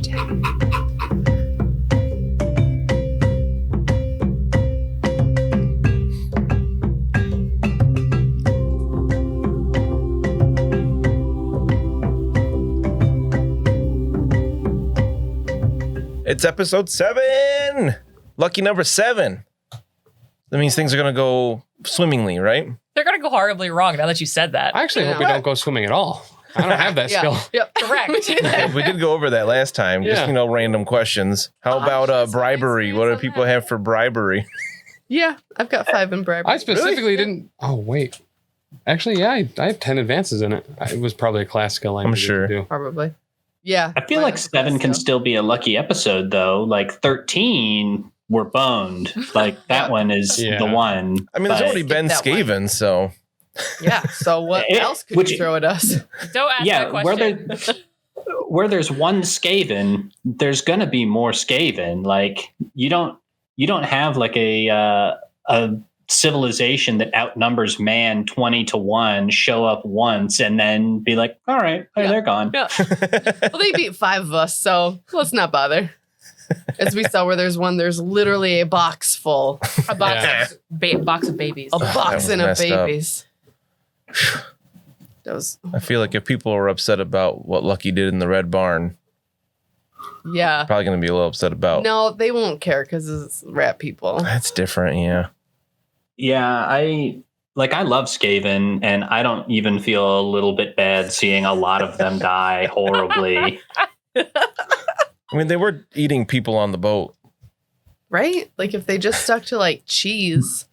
10. It's episode 7. Lucky number 7. That means things are going to go swimmingly, right? They're going to go horribly wrong now that you said that. I actually hope we don't go swimming at all. I don't have that skill. Yep, correct. We did go over that last time. Just, random questions. How about bribery? What do people have for bribery? Yeah, I've got 5 in bribery. I specifically didn't. Oh, wait. Actually, yeah, I have 10 advances in it. It was probably a class skill. I'm sure. To do. Probably. Yeah. I feel like 7 can still be a lucky episode, though. Like 13, we're boned. Like that one is the one. I mean, there's already been Skaven, so. Yeah, so what else could you throw at us? Don't ask that question. Where there's one Skaven, there's going to be more Skaven. Like you don't have like a civilization that outnumbers man 20-1 show up once and then be like, all right, they're gone. Yeah. Well, they beat 5 of us, so let's not bother. As we saw where there's literally a box full. A box, box of babies. A box in of babies. I feel like if people are upset about what Lucky did in the Red Barn, probably going to be a little upset about. No, they won't care because it's rat people. That's different, yeah. Yeah, I love Skaven, and I don't even feel a little bit bad seeing a lot of them die horribly. I mean, they were eating people on the boat. Right? Like if they just stuck to like cheese,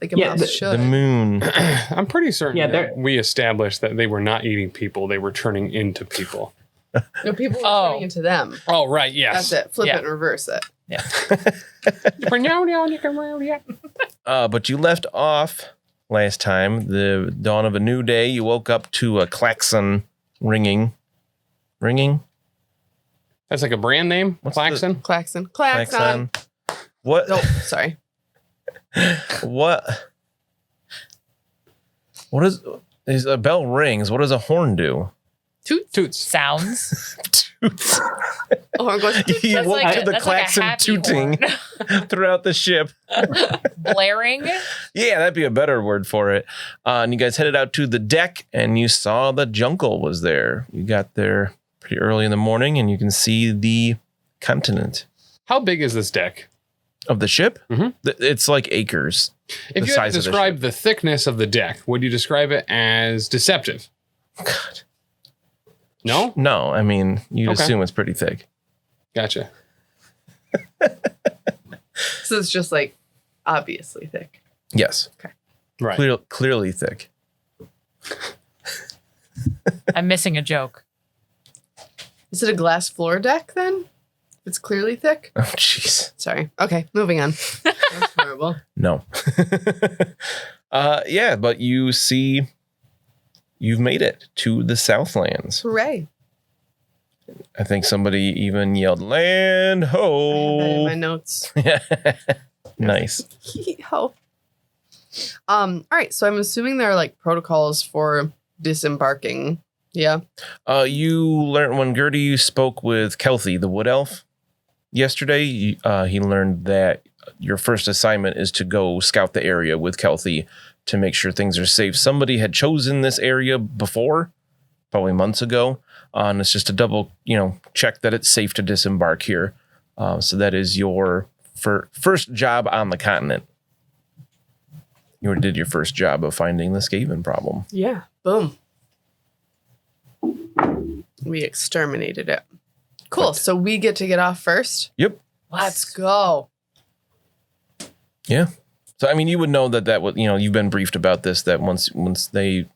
like a mouse should. The moon. I'm pretty certain that we established that they were not eating people. They were turning into people. No, people were turning into them. Oh, right. Yes. That's it. Flip it and reverse it. Yeah. But you left off last time, the dawn of a new day. You woke up to a klaxon ringing. Ringing? That's like a brand name? Klaxon? Klaxon. What? Oh, sorry. What is a bell rings? What does a horn do? Toots. Sounds. Toots. Horn goes. He woke to the klaxon tooting throughout the ship. Blaring? Yeah, that'd be a better word for it. And you guys headed out to the deck and you saw the jungle was there. You got there pretty early in the morning and you can see the continent. How big is this deck? Of the ship? Mm-hmm. It's like acres. If you had to describe the thickness of the deck, would you describe it as deceptive? God. No? No, I mean, you'd assume it's pretty thick. Gotcha. So it's just like obviously thick. Yes. Okay. Right. Clearly thick. I'm missing a joke. Is it a glass floor deck then? It's clearly thick. Oh, jeez. Sorry. Okay, moving on. That's horrible. No. Yeah, but you see, you've made it to the Southlands. Hooray. I think somebody even yelled, land ho. I have that in my notes. Nice. Ho. All right, so I'm assuming there are like protocols for disembarking. Yeah. You learned when Gertie spoke with Kelthie, the wood elf, yesterday, he learned that your first assignment is to go scout the area with Kelthie to make sure things are safe. Somebody had chosen this area before, probably months ago, and it's just a double, check that it's safe to disembark here. So that is your first job on the continent. You did your first job of finding the Skaven problem. Yeah. Boom. We exterminated it. Cool. So we get to get off first? Yep. Let's go. Yeah. So, I mean, you would know that was, you've been briefed about this, that once they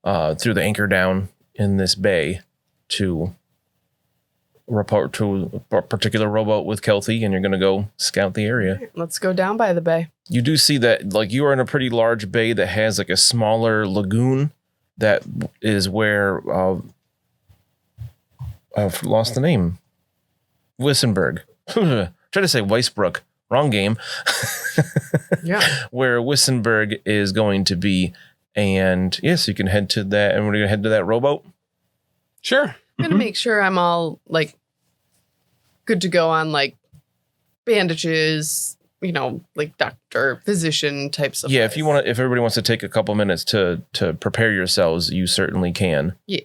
threw the anchor down in this bay to report to a particular rowboat with Kelthie, and you're going to go scout the area. Let's go down by the bay. You do see that, like, you are in a pretty large bay that has, like, a smaller lagoon that is where... I've lost the name. Wissenberg. Try to say Weisbrook. Wrong game. Yeah. Where Wissenberg is going to be. And yes, you can head to that. And we're going to head to that rowboat. Sure. I'm going to make sure I'm all like good to go on like bandages, like doctor, physician types of. Yeah, if everybody wants to take a couple minutes to prepare yourselves, you certainly can. Yeah.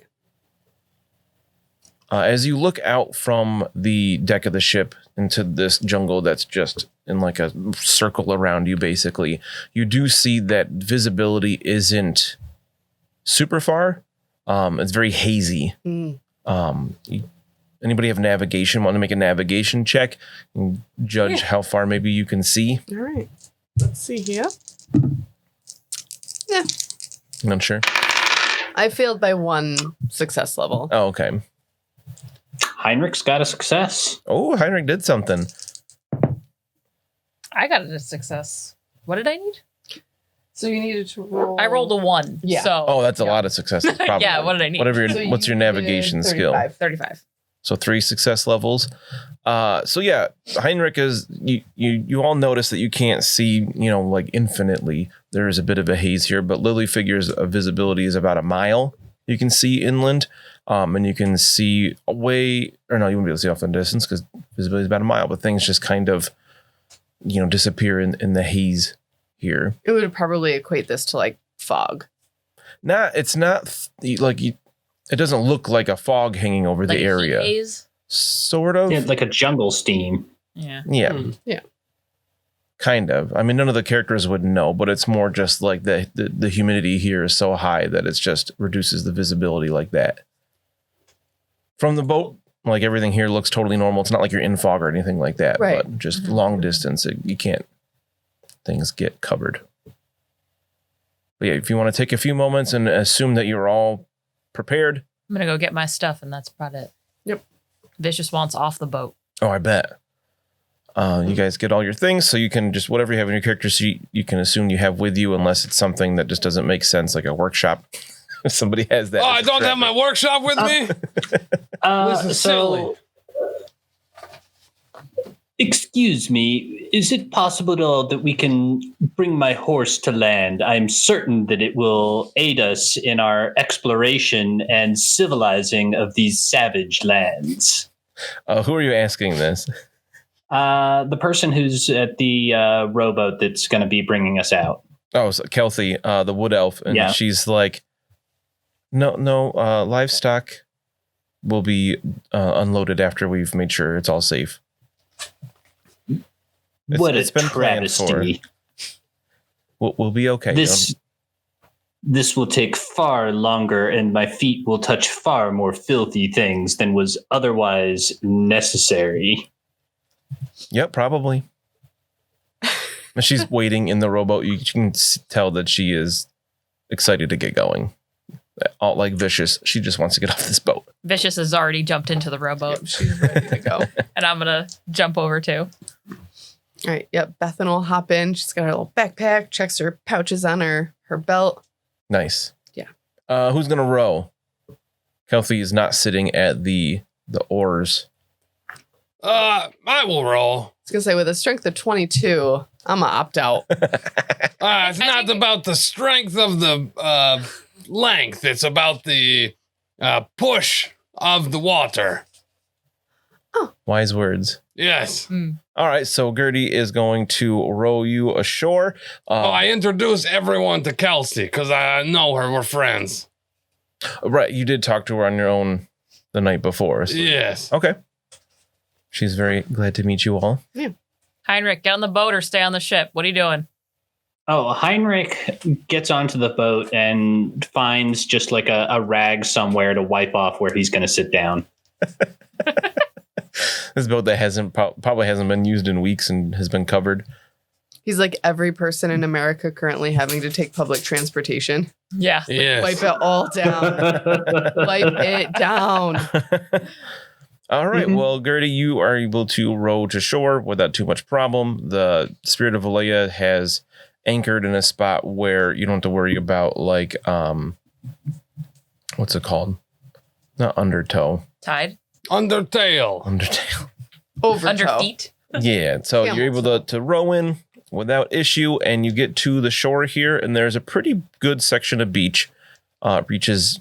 As you look out from the deck of the ship into this jungle that's just in like a circle around you, basically, you do see that visibility isn't super far. It's very hazy. Anybody have navigation? Want to make a navigation check and judge how far maybe you can see? All right. Let's see here. Yeah. Not sure. I failed by 1 success level. Oh, okay. Heinrik's got a success. Oh, Heinrik did something. I got a success. What did I need? So you needed to roll. I rolled a 1. Yeah. So Oh, that's a lot of successes. Probably. yeah, what did I need? What's your navigation skill? 35. So 3 success levels. So yeah, Heinrik is you all notice that you can't see, like infinitely. There is a bit of a haze here, but Lily figures a visibility is about a mile. You can see inland, and you can see you won't be able to see off in the distance because visibility is about a mile. But things just kind of, disappear in the haze here. It would probably equate this to like fog. It's not like it doesn't look like a fog hanging over Like the area. haze? Sort of. Yeah, like a jungle steam. Yeah. Yeah. Yeah. Kind of. I mean, none of the characters would know, but it's more just like the humidity here is so high that it's just reduces the visibility like that. From the boat, like everything here looks totally normal. It's not like you're in fog or anything like that. Right. But just long distance, you can't. Things get covered. But yeah, if you want to take a few moments and assume that you're all prepared. I'm going to go get my stuff, and that's about it. Yep. Vicious wants off the boat. Oh, I bet. You guys get all your things, so you can just whatever you have in your character sheet, you can assume you have with you, unless it's something that just doesn't make sense, like a workshop. If somebody has that. Oh, I don't have my workshop with me? This is silly. Excuse me, is it possible that we can bring my horse to land? I'm certain that it will aid us in our exploration and civilizing of these savage lands. Who are you asking this? The person who's at the rowboat that's going to be bringing us out. Oh, so Kelthie, the wood elf, and Yeah. she's like, no, livestock will be unloaded after we've made sure it's all safe. What a it's been planned for. travesty. We'll be okay. This will take far longer, and my feet will touch far more filthy things than was otherwise necessary. Yep, probably. She's waiting in the rowboat. You can tell that she is excited to get going. All like Vicious, she just wants to get off this boat. Vicious has already jumped into the rowboat, She's ready to go. and I'm going to jump over too. All right. Yep. Bethen will hop in. She's got her little backpack, checks her pouches on her belt. Nice. Yeah. Who's gonna row? Kelthie is not sitting at the oars. I will roll. I was going to say, with a strength of 22, I'm going to opt out. It's not about the strength of the length. It's about the push of the water. Wise words. Yes. All right, so Gertie is going to row you ashore. I introduced everyone to Kelsey because I know her. We're friends. Right, you did talk to her on your own the night before. So. Yes. Okay. She's very glad to meet you all. Heinrich, get on the boat or stay on the ship. What are you doing? Oh, Heinrich gets onto the boat and finds just like a rag somewhere to wipe off where he's going to sit down. This boat that probably hasn't been used in weeks and has been covered. He's like every person in America currently having to take public transportation. Yeah. Yes. Wipe it all down. Wipe it down. All right. Well, Gertie, you are able to row to shore without too much problem. The Spirit of Alea has anchored in a spot where you don't have to worry about like what's it called? Not undertow. Tide? Undertale. Over Under toe. feet? Yeah. So Camel you're able to row in without issue, and you get to the shore here, and there's a pretty good section of beach. Reaches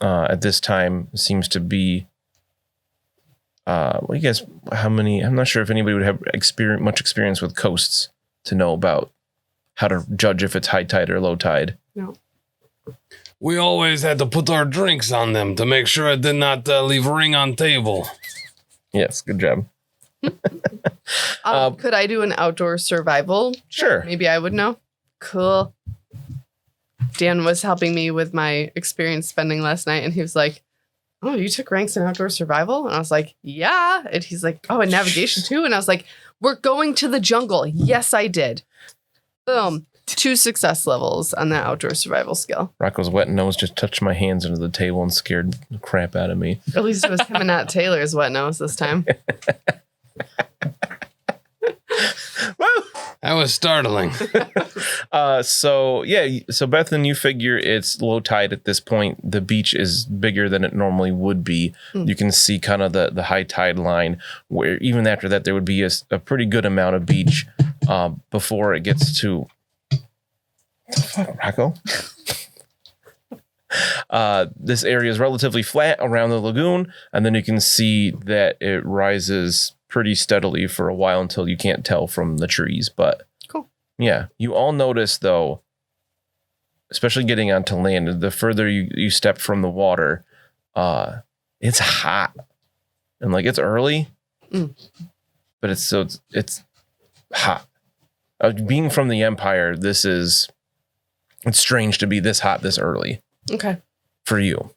at this time seems to be well, you guys, I'm not sure if anybody would have much experience with coasts to know about how to judge if it's high tide or low tide. No. We always had to put our drinks on them to make sure it did not leave ring on table. Yes, good job. Could I do an outdoor survival? Sure. Maybe I would know. Cool. Dan was helping me with my experience spending last night, and he was like, "Oh, you took ranks in outdoor survival?" And I was like, "Yeah." And he's like, "Oh, and navigation too?" And I was like, "We're going to the jungle." Yes, I did. Boom. 2 success levels on that outdoor survival skill. Rocco's wet nose just touched my hands under the table and scared the crap out of me. At least it was him and not Taylor's wet nose this time. That was startling. So Bethen, you figure it's low tide at this point. The beach is bigger than it normally would be. You can see kind of the high tide line, where even after that there would be a pretty good amount of beach before it gets to. What the fuck, Rocco? This area is relatively flat around the lagoon, and then you can see that it rises pretty steadily for a while until you can't tell from the trees. But cool. Yeah, you all notice though, especially getting onto land, the further you step from the water, it's hot and like it's early, but it's hot. Being from the Empire, it's strange to be this hot this early. Okay. For you.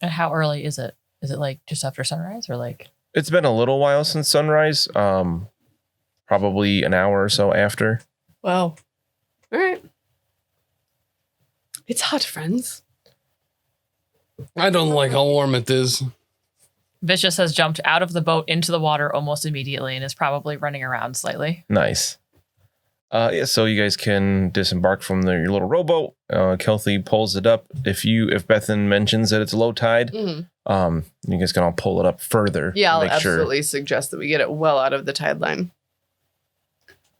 And how early is it? Is it like just after sunrise or like? It's been a little while since sunrise. Probably an hour or so after. Wow. All right. It's hot, friends. I don't like how warm it is. Vicious has jumped out of the boat into the water almost immediately and is probably running around slightly. Nice. So you guys can disembark from your little rowboat. Kelty pulls it up. If Bethen mentions that it's low tide, you guys can all pull it up further. Yeah, I'll absolutely suggest that we get it well out of the tide line.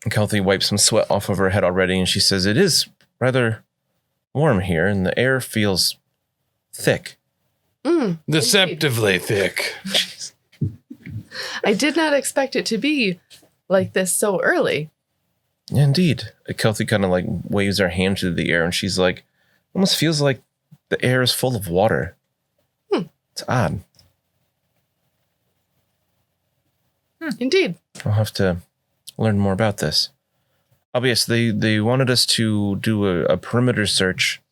Kelty wipes some sweat off of her head already, and she says, "It is rather warm here, and the air feels thick." Deceptively thick. I did not expect it to be like this so early. Indeed. Kelty kind of like waves her hand through the air, and she's like, almost feels like the air is full of water. It's odd. Indeed. I'll have to learn more about this. Obviously, they wanted us to do a perimeter search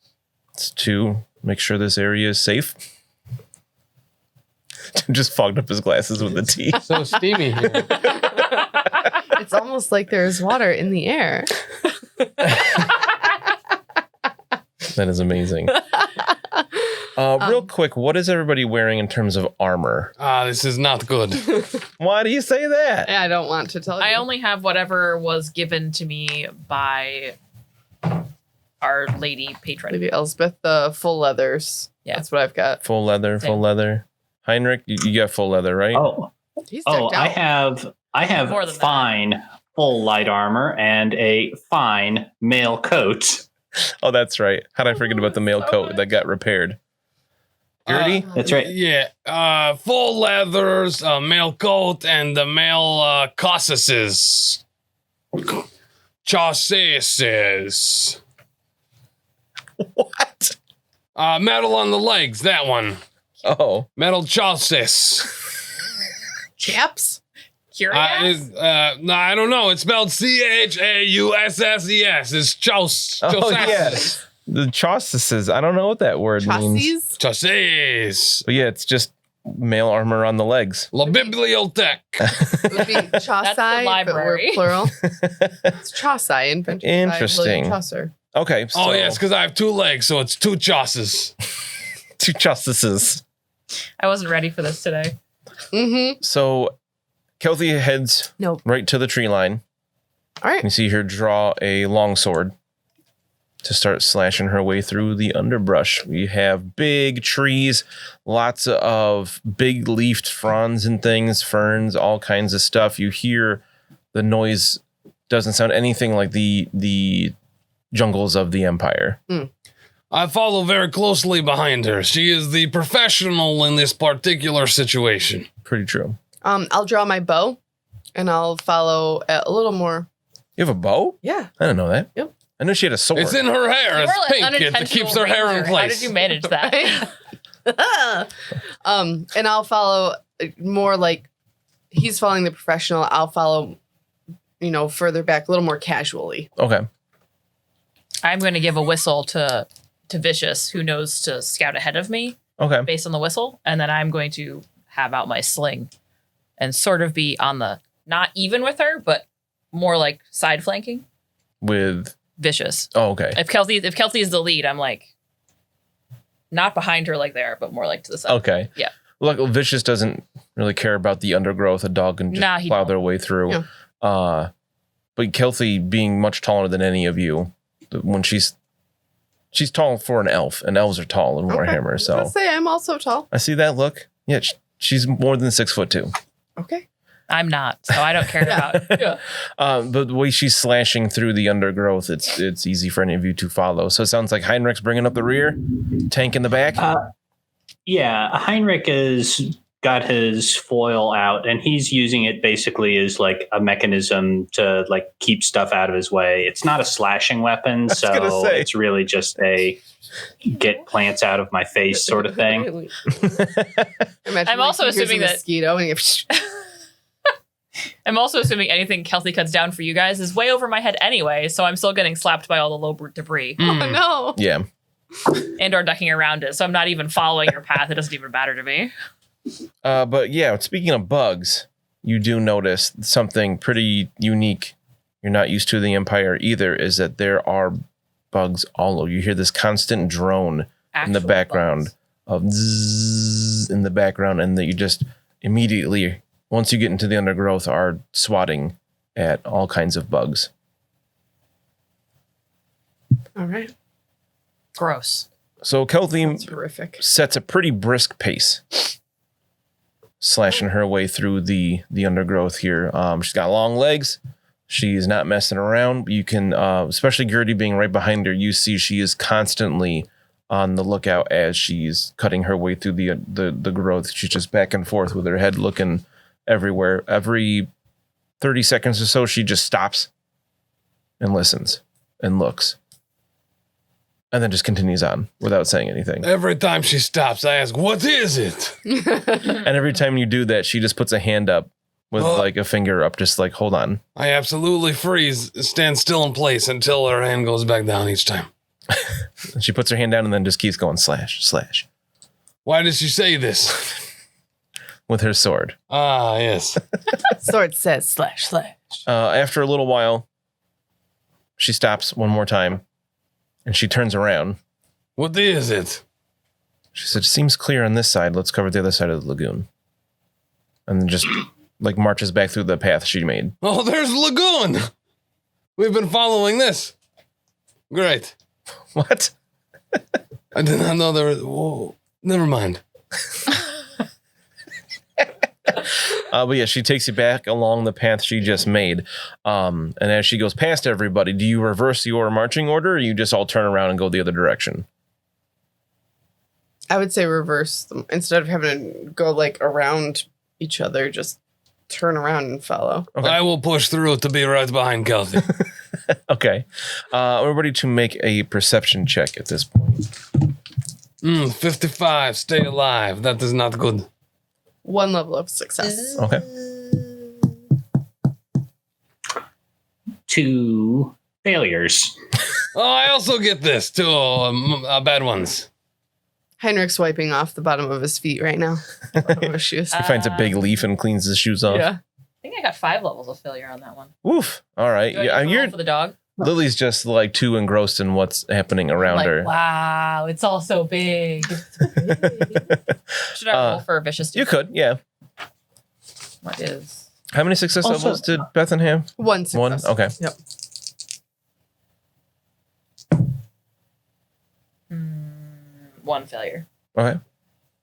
to make sure this area is safe. Just fogged up his glasses with the tea. So steamy here. It's almost like there's water in the air. That is amazing. Real quick, what is everybody wearing in terms of armor? This is not good. Why do you say that? I don't want to tell you. I only have whatever was given to me by our lady patron. Maybe Elspeth, the full leathers. Yeah. That's what I've got. Full leather, Same. full leather. Heinrik, you got full leather, right? He's decked out. I have More than fine full light armor and a fine mail coat. Oh, that's right. How'd I forget about the mail coat that got repaired? Gertie? That's right. Yeah. Full leathers, mail coat, and the mail caucuses. Chausses. What? Metal on the legs, that one. Oh. Metal chausses. Chaps? Curious? No, I don't know. It's spelled Chaussses. It's Chaus. Oh, yes. The chausses. I don't know what that word means. Chausses? Chausses. But yeah, it's just mail armor on the legs. La bibliothèque. It would be Chaussai, but we're library. plural. It's Chaussai, invented by Interesting. William Chaucer. Okay. So Oh, yes, because I have 2 legs, so it's 2 chausses. 2 chausses. I wasn't ready for this today. Mm-hmm. So Kelty heads Nope. right to the tree line. All right. You see her draw a longsword to start slashing her way through the underbrush. We have big trees, lots of big leafed fronds and things, ferns, all kinds of stuff. You hear the noise doesn't sound anything like the jungles of the Empire. I follow very closely behind her. She is the professional in this particular situation. Pretty true. I'll draw my bow, and I'll follow a little more. You have a bow? Yeah. I didn't know that. Yep. I knew she had a sword. It's in her hair. You It's are like pink. It unintentional keeps her hair in ranger. place. How did you manage that? And I'll follow more like he's following the professional. I'll follow, further back, a little more casually. Okay. I'm going to give a whistle to Vicious, who knows to scout ahead of me Okay. based on the whistle. And then I'm going to have out my sling and sort of be on the, not even with her, but more like side flanking. With Vicious. Oh, okay. If Kelsey is the lead, I'm like not behind her like there, but more like to the side. Okay. Yeah. Look, Vicious doesn't really care about the undergrowth. A dog can just He plow don't. their way through. Yeah. But Kelsey, being much taller than any of you, when she's tall for an elf, and elves are tall in Warhammer. Okay. So Let's say I'm also tall. I see that look. Yeah, she's more than 6'2". Okay. I'm not, so I don't care about. Yeah. But the way she's slashing through the undergrowth, it's easy for any of you to follow. So it sounds like Heinrik's bringing up the rear, tank in the back. Yeah, Heinrik has got his foil out, and he's using it basically as like a mechanism to like keep stuff out of his way. It's not a slashing weapon, so it's really just a get plants out of my face sort of thing. I'm also assuming that mosquito and I'm also assuming anything Kelsey cuts down for you guys is way over my head anyway, so I'm still getting slapped by all the low debris oh no. Yeah. and or ducking around it. So I'm not even following your path. It doesn't even matter to me. But yeah, speaking of bugs, you do notice something pretty unique. You're not used to the Empire either, is that there are bugs all over. You hear this constant drone in the background of zzz in the background, and that you just immediately, once you get into the undergrowth, are swatting at all kinds of bugs. All right. Gross. So Kelsey That's horrific. sets a pretty brisk pace, slashing her way through the undergrowth here. She's got long legs. She's not messing around. You can, especially Gertie being right behind her, you see she is constantly on the lookout as she's cutting her way through the growth. She's just back and forth with her head looking everywhere. Every 30 seconds or so, she just stops and listens and looks. And then just continues on without saying anything. Every time she stops, I ask, what is it? And every time you do that, she just puts a hand up with like a finger up, just like, hold on. I absolutely freeze, stand still in place until her hand goes back down each time. And she puts her hand down and then just keeps going slash, slash. Why did she say this? With her sword. Ah, yes. Sword says slash slash. After a little while, she stops one more time and she turns around. What is it? She said, seems clear on this side. Let's cover the other side of the lagoon. And then just like marches back through the path she made. Oh, there's lagoon. We've been following this. Great. What? I did not know there was... Whoa. Never mind. But yeah, she takes you back along the path she just made. And as she goes past everybody, do you reverse your marching order, or you just all turn around and go the other direction? I would say reverse them. Instead of having to go like around each other, just turn around and follow. Okay. I will push through to be right behind Kelsey. Okay. Everybody to make a perception check at this point. 55, stay alive. That is not good. 1 level of success. Okay. 2 failures. Oh, I also get this. 2 bad ones. Heinrik's wiping off the bottom of his feet right now. Bottom of his shoes. He finds a big leaf and cleans his shoes off. Yeah. I think I got 5 levels of failure on that one. Woof. All right. Do I Yeah, get to roll you're for the dog. Lily's just like too engrossed in what's happening around Like, her. wow, it's all so big. Should I roll for vicious? You could, yeah. What is? How many success Also- levels did Bethen have? 1 success. 1? Okay. Yep. 1 failure. Okay. What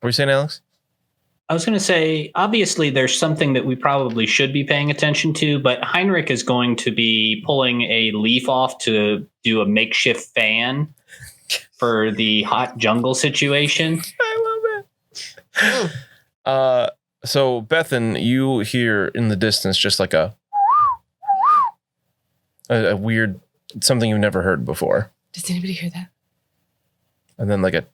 were you saying, Alex? I was going to say, obviously, there's something that we probably should be paying attention to, but Heinrik is going to be pulling a leaf off to do a makeshift fan. for the hot jungle situation. I love it. So Bethen, you hear in the distance just like a weird, something you've never heard before. Does anybody hear that? And then like a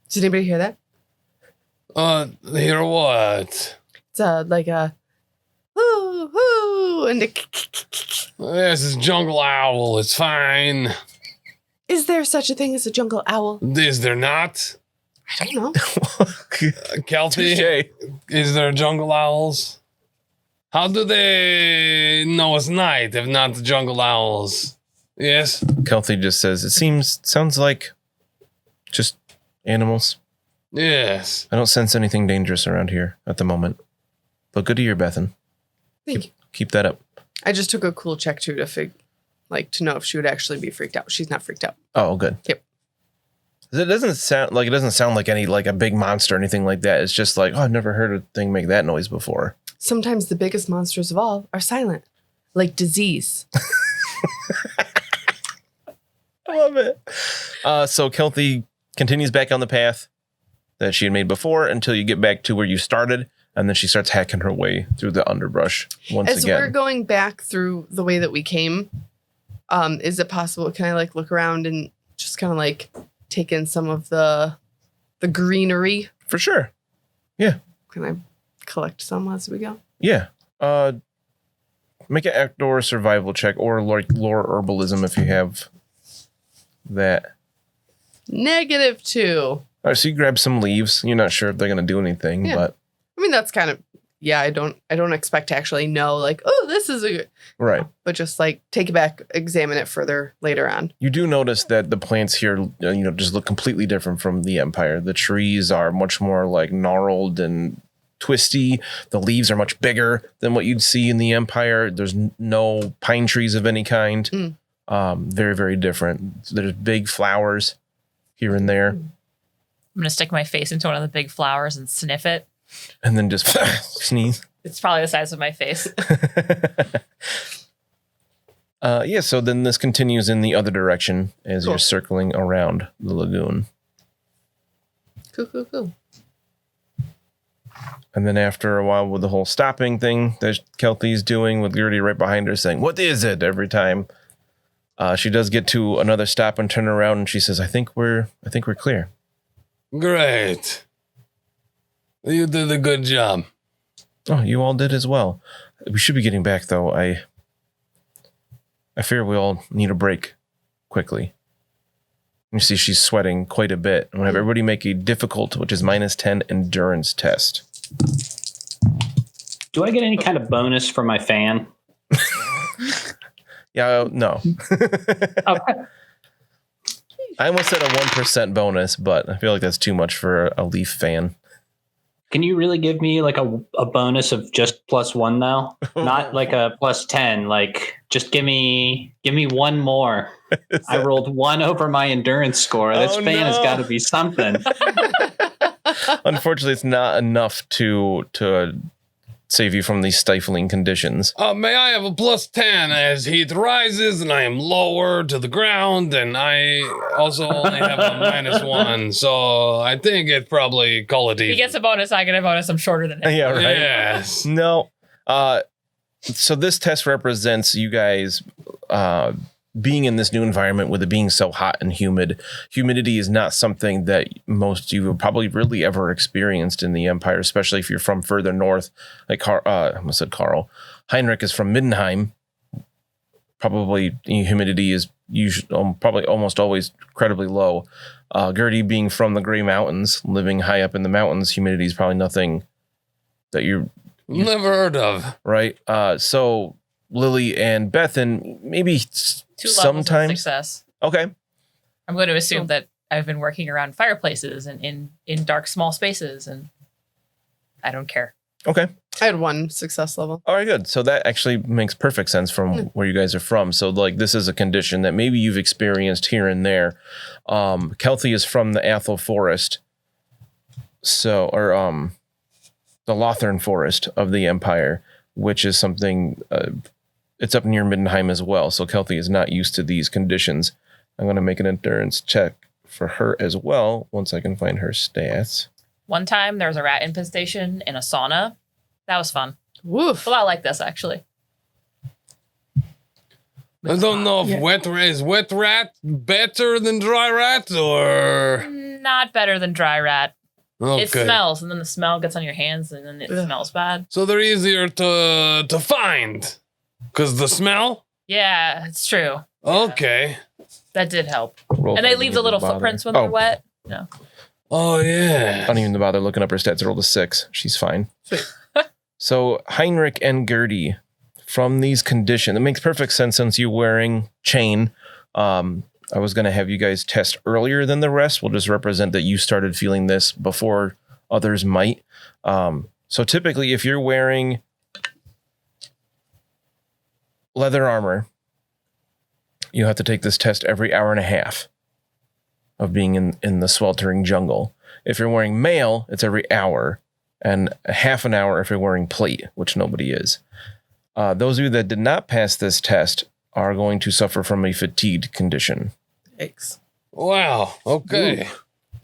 Does anybody hear that? Hear what? It's like a whoo whoo and a This is jungle owl. It's fine. Is there such a thing as a jungle owl? Is there not? I don't know. Kelty, Touché. is there jungle owls? How do they know it's night if not the jungle owls? Yes? Kelty just says, sounds like just animals. Yes. I don't sense anything dangerous around here at the moment. But good to hear, Bethen. Thank you. Keep that up. I just took a cool check too to know if she would actually be freaked out. She's not freaked out. Oh, good. Yep. It doesn't sound like any like a big monster or anything like that. It's just like, oh, I've never heard a thing make that noise before. Sometimes the biggest monsters of all are silent, like disease. I love it. So Kelty continues back on the path that she had made before until you get back to where you started, and then she starts hacking her way through the underbrush once As again. we're going back through the way that we came, is it possible? Can I like look around and just kind of like take in some of the greenery? For sure. Yeah. Can I collect some as we go? Yeah. Make an outdoor survival check or like lore herbalism if you have that. -2. All right, so you grab some leaves. You're not sure if they're going to do anything, Yeah. but I mean, that's kind of, yeah, I don't expect to actually know like, oh, this is a, right. but just like take it back, examine it further later on. You do notice that the plants here, just look completely different from the Empire. The trees are much more like gnarled and twisty. The leaves are much bigger than what you'd see in the Empire. There's no pine trees of any kind. Very, very different. There's big flowers here and there. I'm gonna stick my face into one of the big flowers and sniff it. And then just sneeze. It's probably the size of my face. Yeah, so then this continues in the other direction as Cool. you're circling around the lagoon. Cool. And then after a while with the whole stopping thing that Kelty's doing with Gertie right behind her saying, "What is it?" every time. She does get to another stop and turn around and she says, I think we're clear. Great. You did a good job. Oh, you all did as well. We should be getting back though. I fear we all need a break quickly. You see she's sweating quite a bit. I'm gonna have everybody make a difficult, which is -10 endurance test. Do I get any kind of bonus for my fan? Yeah, no. Okay. I almost said a 1% bonus, but I feel like that's too much for a Leaf fan. Can you really give me like a bonus of just +1 now? Not like a +10. Like just give me one more. I rolled 1 over my endurance score. This fan has got to be something. Unfortunately, it's not enough to save you from these stifling conditions. May I have a +10 as heat rises and I am lower to the ground, and I also only have a -1, so I think it probably call it even. He gets a bonus, I get a bonus. I'm shorter than him. Yeah, right. Yes. No. So this test represents you guys being in this new environment with it being so hot and humid. Humidity is not something that most of you have probably really ever experienced in the Empire, especially if you're from further north. Like I almost said Carl. Heinrik is from Middenheim. Probably humidity is usually probably almost always incredibly low. Gertie being from the Grey Mountains, living high up in the mountains, humidity is probably nothing that you Never heard of. right. So Lily and Bethen, maybe 2 levels of sometimes. success. Okay. I'm going to assume that I've been working around fireplaces and in dark, small spaces, and I don't care. Okay. I had 1 success level. All right, good. So that actually makes perfect sense from where you guys are from. So like this is a condition that maybe you've experienced here and there. Kelty is from the Athel Forest. So, or the Lothern Forest of the Empire, which is something it's up near Middenheim as well. So Kelthie is not used to these conditions. I'm going to make an endurance check for her as well once I can find her stats. One time there was a rat infestation in a sauna. That was fun. Woof. A lot like this, actually. I don't know if wet rat better than dry rat or Not better than dry rat. okay. It smells, and then the smell gets on your hands, and then it smells bad. So they're easier to find because the smell. Yeah, it's true. Okay. That did help. Roll And they if I leave can the even little bother. footprints when they're Oh, wet. No. Oh yeah. I don't even bother looking up her stats. I rolled a 6. She's fine. Sweet. So Heinrik and Gertie, from these conditions, it makes perfect sense since you're wearing chain. I was going to have you guys test earlier than the rest. We'll just represent that you started feeling this before others might. So typically, if you're wearing leather armor, you have to take this test every hour and a half of being in the sweltering jungle. If you're wearing mail, it's every hour, and a half an hour if you're wearing plate, which nobody is. Those of you that did not pass this test are going to suffer from a fatigued condition. Yikes. Wow. Okay.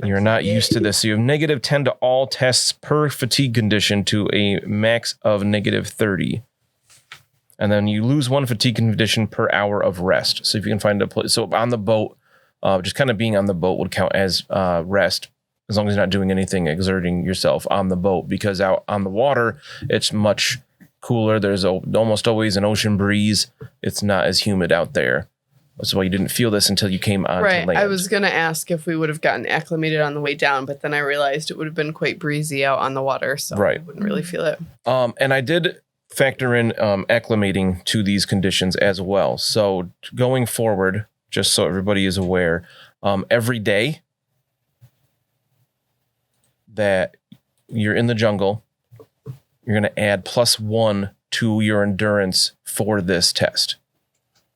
You're not used to this. So you have -10 to all tests per fatigue condition to a max of -30. And then you lose 1 fatigue condition per hour of rest. So if you can find a place, so on the boat, just kind of being on the boat would count as rest, as long as you're not doing anything exerting yourself on the boat, because out on the water, it's much cooler. There's almost always an ocean breeze. It's not as humid out there. That's why you didn't feel this until you came on Right. land. I was going to ask if we would have gotten acclimated on the way down, but then I realized it would have been quite breezy out on the water, so Right. I wouldn't really feel it. And I did factor in acclimating to these conditions as well. So going forward, just so everybody is aware, every day that you're in the jungle, you're going to add +1 to your endurance for this test.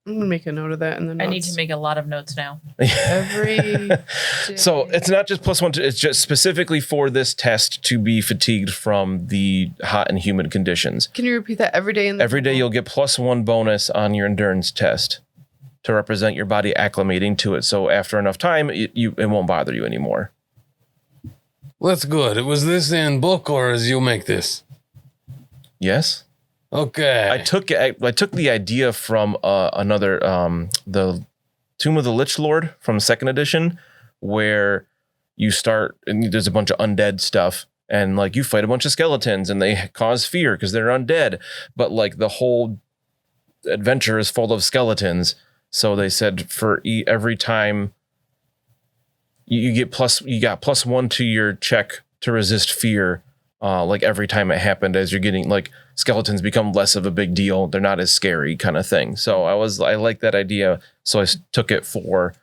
I'm going to make a note of that in the notes. I need to make a lot of notes now. every day. So it's not just +1, it's just specifically for this test to be fatigued from the hot and humid conditions. Can you repeat that every day? Every day you'll get +1 bonus on your endurance test to represent your body acclimating to it. So after enough time, it won't bother you anymore. That's good. Was this in book or as you make this? Yes. Okay. I took the idea from another the Tomb of the Lich Lord from 2nd edition, where you start and there's a bunch of undead stuff, and like you fight a bunch of skeletons and they cause fear because they're undead, but like the whole adventure is full of skeletons. So they said for every time you got +1 to your check to resist fear. Like every time it happened, as you're getting like skeletons become less of a big deal. They're not as scary kind of thing. So I like that idea. So I took it for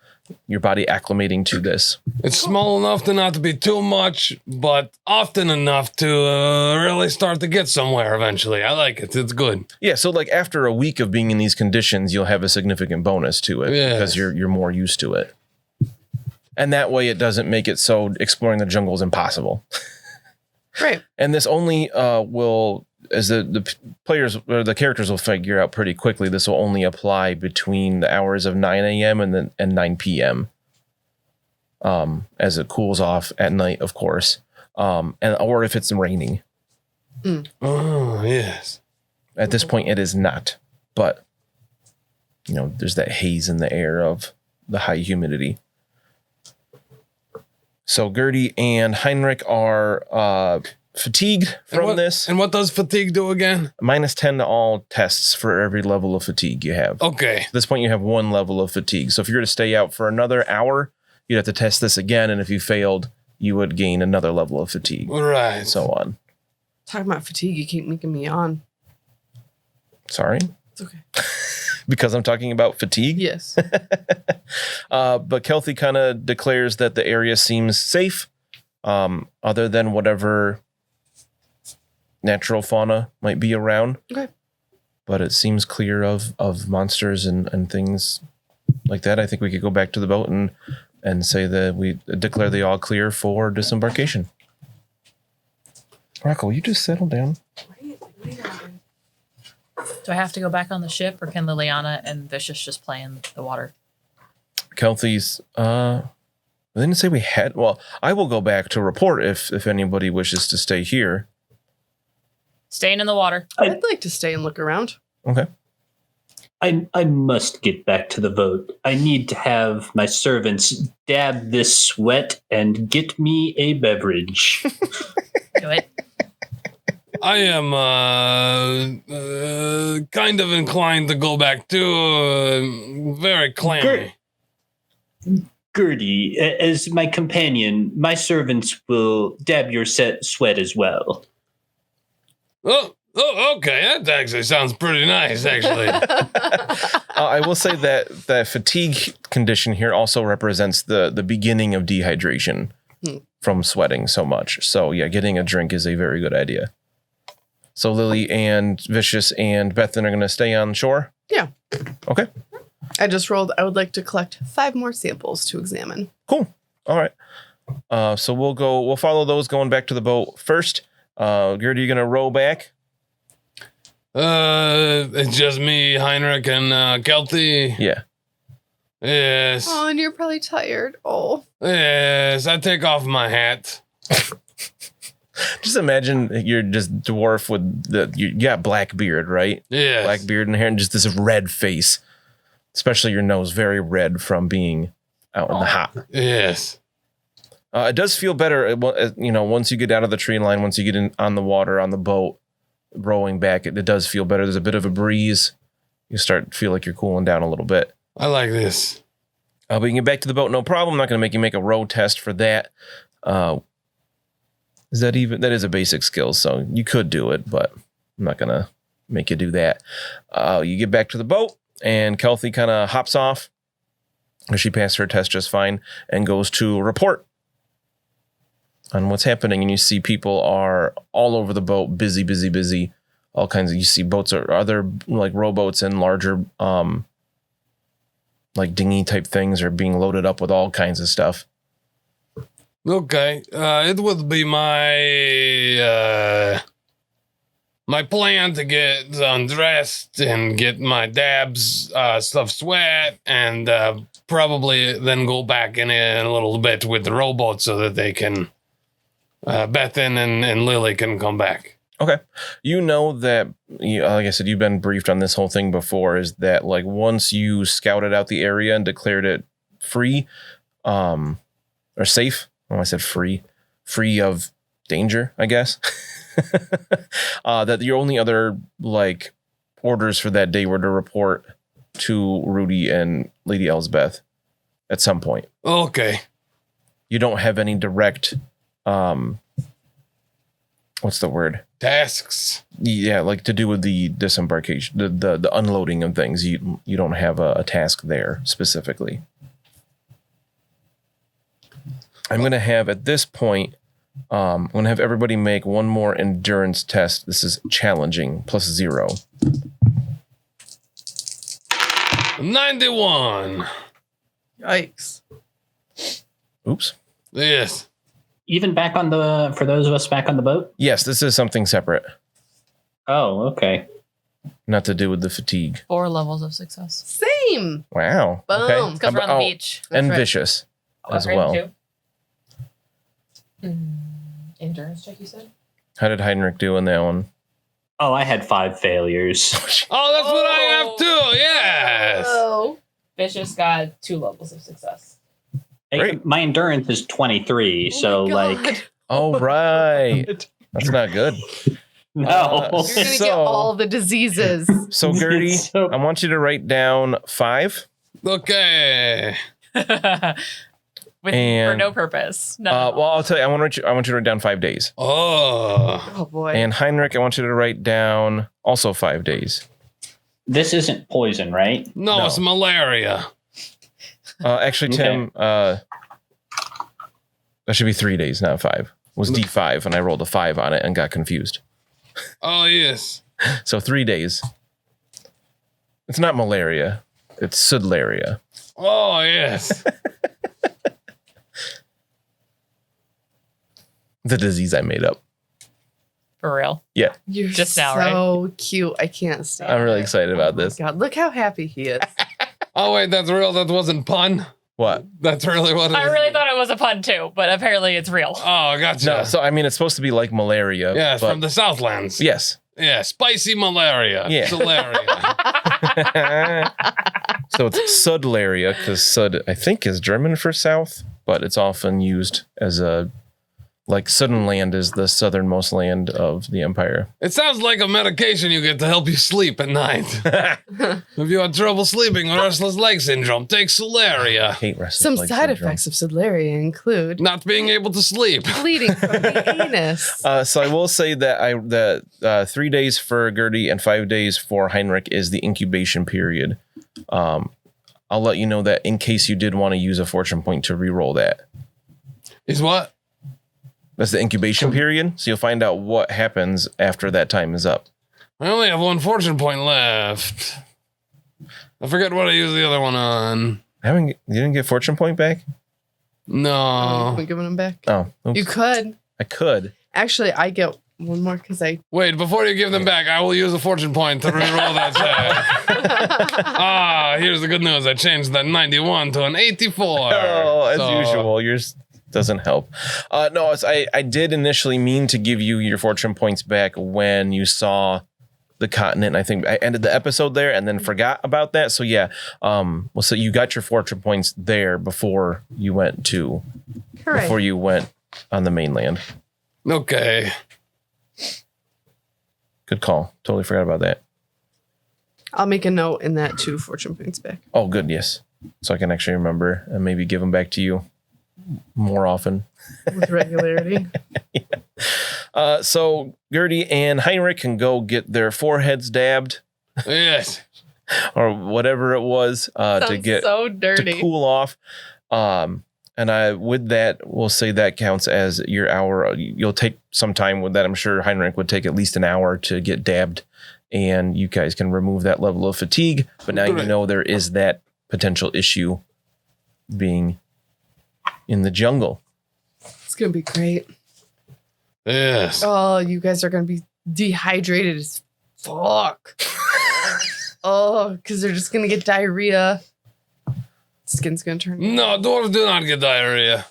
your body acclimating to this. It's small enough to not to be too much, but often enough to really start to get somewhere eventually. I like it. It's good. Yeah. So like after a week of being in these conditions, you'll have a significant bonus to it because you're more used to it. And that way it doesn't make it so exploring the jungle is impossible. Right. And this only will, as the players or the characters will figure out pretty quickly, this will only apply between the hours of 9 a.m. and 9 p.m. As it cools off at night, of course, or if it's raining. Oh, yes. At this point, it is not, but there's that haze in the air of the high humidity. So Gertie and Heinrik are fatigued from this. And what does fatigue do again? -10 to all tests for every level of fatigue you have. Okay. At this point, you have 1 level of fatigue. So if you were to stay out for another hour, you'd have to test this again. And if you failed, you would gain another level of fatigue. All right. And so on. Talking about fatigue, you keep making me yawn. Sorry? It's okay. Because I'm talking about fatigue? Yes. But Kelthie kind of declares that the area seems safe, other than whatever natural fauna might be around. Okay. But it seems clear of monsters and things like that. I think we could go back to the boat and say that we declare the all clear for disembarkation. Rocco, will you just settle down? Do I have to go back on the ship, or can Liliana and Vicious just play in the water? Kelthie's, I didn't say we had. Well, I will go back to report if anybody wishes to stay here. Staying in the water. I'd like to stay and look around. Okay. I must get back to the boat. I need to have my servants dab this sweat and get me a beverage. Do it. I am kind of inclined to go back to very clammy. Gertie, as my companion, my servants will dab your sweat as well. Oh, okay. That actually sounds pretty nice, actually. I will say that fatigue condition here also represents the beginning of dehydration from sweating so much. So yeah, getting a drink is a very good idea. So Lily and Vicious and Bethen are going to stay on shore? Yeah. Okay. I just rolled. I would like to collect 5 more samples to examine. Cool. All right. So we'll follow those going back to the boat first. Gertie, you going to row back? It's just me, Heinrik, and Kelthie. Yeah. Yes. Oh, and you're probably tired. Oh. Yes, I take off my hat. Just imagine you're just dwarf with you got black beard, right? Yes. Black beard and hair and just this red face. Especially your nose very red from being out in the hot. Yes. It does feel better, once you get out of the tree line, once you get in on the water, on the boat, rowing back, it does feel better. There's a bit of a breeze. You start to feel like you're cooling down a little bit. I like this. But you can get back to the boat, no problem. I'm not going to make you make a row test for that. That is a basic skill, so you could do it, but I'm not going to make you do that. You get back to the boat, and Kelthie kind of hops off. She passed her test just fine and goes to report on what's happening. And you see people are all over the boat, busy. All kinds of, you see boats or other like rowboats and larger, like dinghy type things are being loaded up with all kinds of stuff. Okay. It would be my plan to get undressed and get my dabs stuff sweat and probably then go back in a little bit with the rowboat so that they can Bethen and Lily can come back. Okay. You know that, like I said, you've been briefed on this whole thing before, is that like once you scouted out the area and declared it free or safe, I said free of danger, I guess, that your only other like orders for that day were to report to Rudy and Lady Elsbeth at some point. Okay. You don't have any direct, what's the word? Tasks. Yeah, like to do with the disembarkation, the unloading of things. You don't have a task there specifically. I'm going to have at this point, I'm going to have everybody make one more endurance test. This is challenging, +0. 91. Yikes. Oops. Yes. Even back for those of us back on the boat? Yes, this is something separate. Oh, okay. Not to do with the fatigue. 4 levels of success. Same. Wow. Boom. Okay. Because we're on the beach. And That's right. vicious as Upgrade well. too. Endurance check, you said? How did Heinrich do in that one? Oh, I had 5 failures. Oh, that's what I have too. Yes. Oh. Vicious got 2 levels of success. Great. My endurance is 23, so my God. like Oh, right. That's not good. no. You're going to So- get all the diseases. So, Gertie, So- I want you to write down 5. Okay. For And- no purpose. No. Well, I'll tell you. I want you to write down 5 days. Oh. Oh, boy. And Heinrich, I want you to write down also 5 days. This isn't poison, right? No, No. it's malaria. Actually, Okay. Tim, that should be 3 days, not 5. It was D5, and I rolled a 5 on it and got confused. Oh, yes. So 3 days. It's not malaria. It's sudlaria. Oh, yes. The disease I made up. For real. Yeah. You're Just now, so cute. I can't stand I'm really it. excited about this. God, look how happy he is. Oh, wait, that's real. That wasn't pun. What? That's really what it I is. really thought it was a pun too, but apparently it's real. Oh, gotcha. No, so I mean, it's supposed to be like malaria. Yes, but from the Southlands. yes. Yeah, spicy malaria. Yeah. Malaria. So it's Sudlaria, because Sud, I think, is German for south, but it's often used as a, like, Sudenland is the southernmost land of the empire. It sounds like a medication you get to help you sleep at night. If you had trouble sleeping with restless leg syndrome, take I Solaria. hate restless Some leg side syndrome. effects of Sudlaria include Not being able to sleep. bleeding from the anus. So I will say that 3 days for Gertie and 5 days for Heinrik is the incubation period. I'll let you know that in case you did want to use a fortune point to re-roll that. Is what? That's the incubation period. So you'll find out what happens after that time is up. I only have one fortune point left. I forget what I used the other one on. You didn't get fortune point back? No. We giving them back? Oh, oops. You could. I could. Actually, I get one more because I. Wait, before you give them back, I will use a fortune point to reroll that check. Here's the good news. I changed that 91 to an 84. Oh, as So- usual, yours doesn't help. No, I did initially mean to give you your fortune points back when you saw the continent. I think I ended the episode there and then forgot about that. So yeah, so you got your fortune points there before you went Correct. on the mainland. Okay. Good call. Totally forgot about that. I'll make a note in that 2 fortune points back Oh, good. Yes. So I can actually remember and maybe give them back to you more often. with regularity. So Gertie and Heinrich can go get their foreheads dabbed Yes. or whatever it was to Sounds get so to dirty. cool off. And with that, we'll say that counts as your hour. You'll take some time with that. I'm sure Heinrich would take at least an hour to get dabbed, and you guys can remove that level of fatigue. But now you Great. know there is that potential issue being in the jungle. It's gonna be great. Yes. Oh, you guys are gonna be dehydrated as fuck. Oh, because they're just gonna get diarrhea. Skin's gonna turn. No, dwarves do not get diarrhea.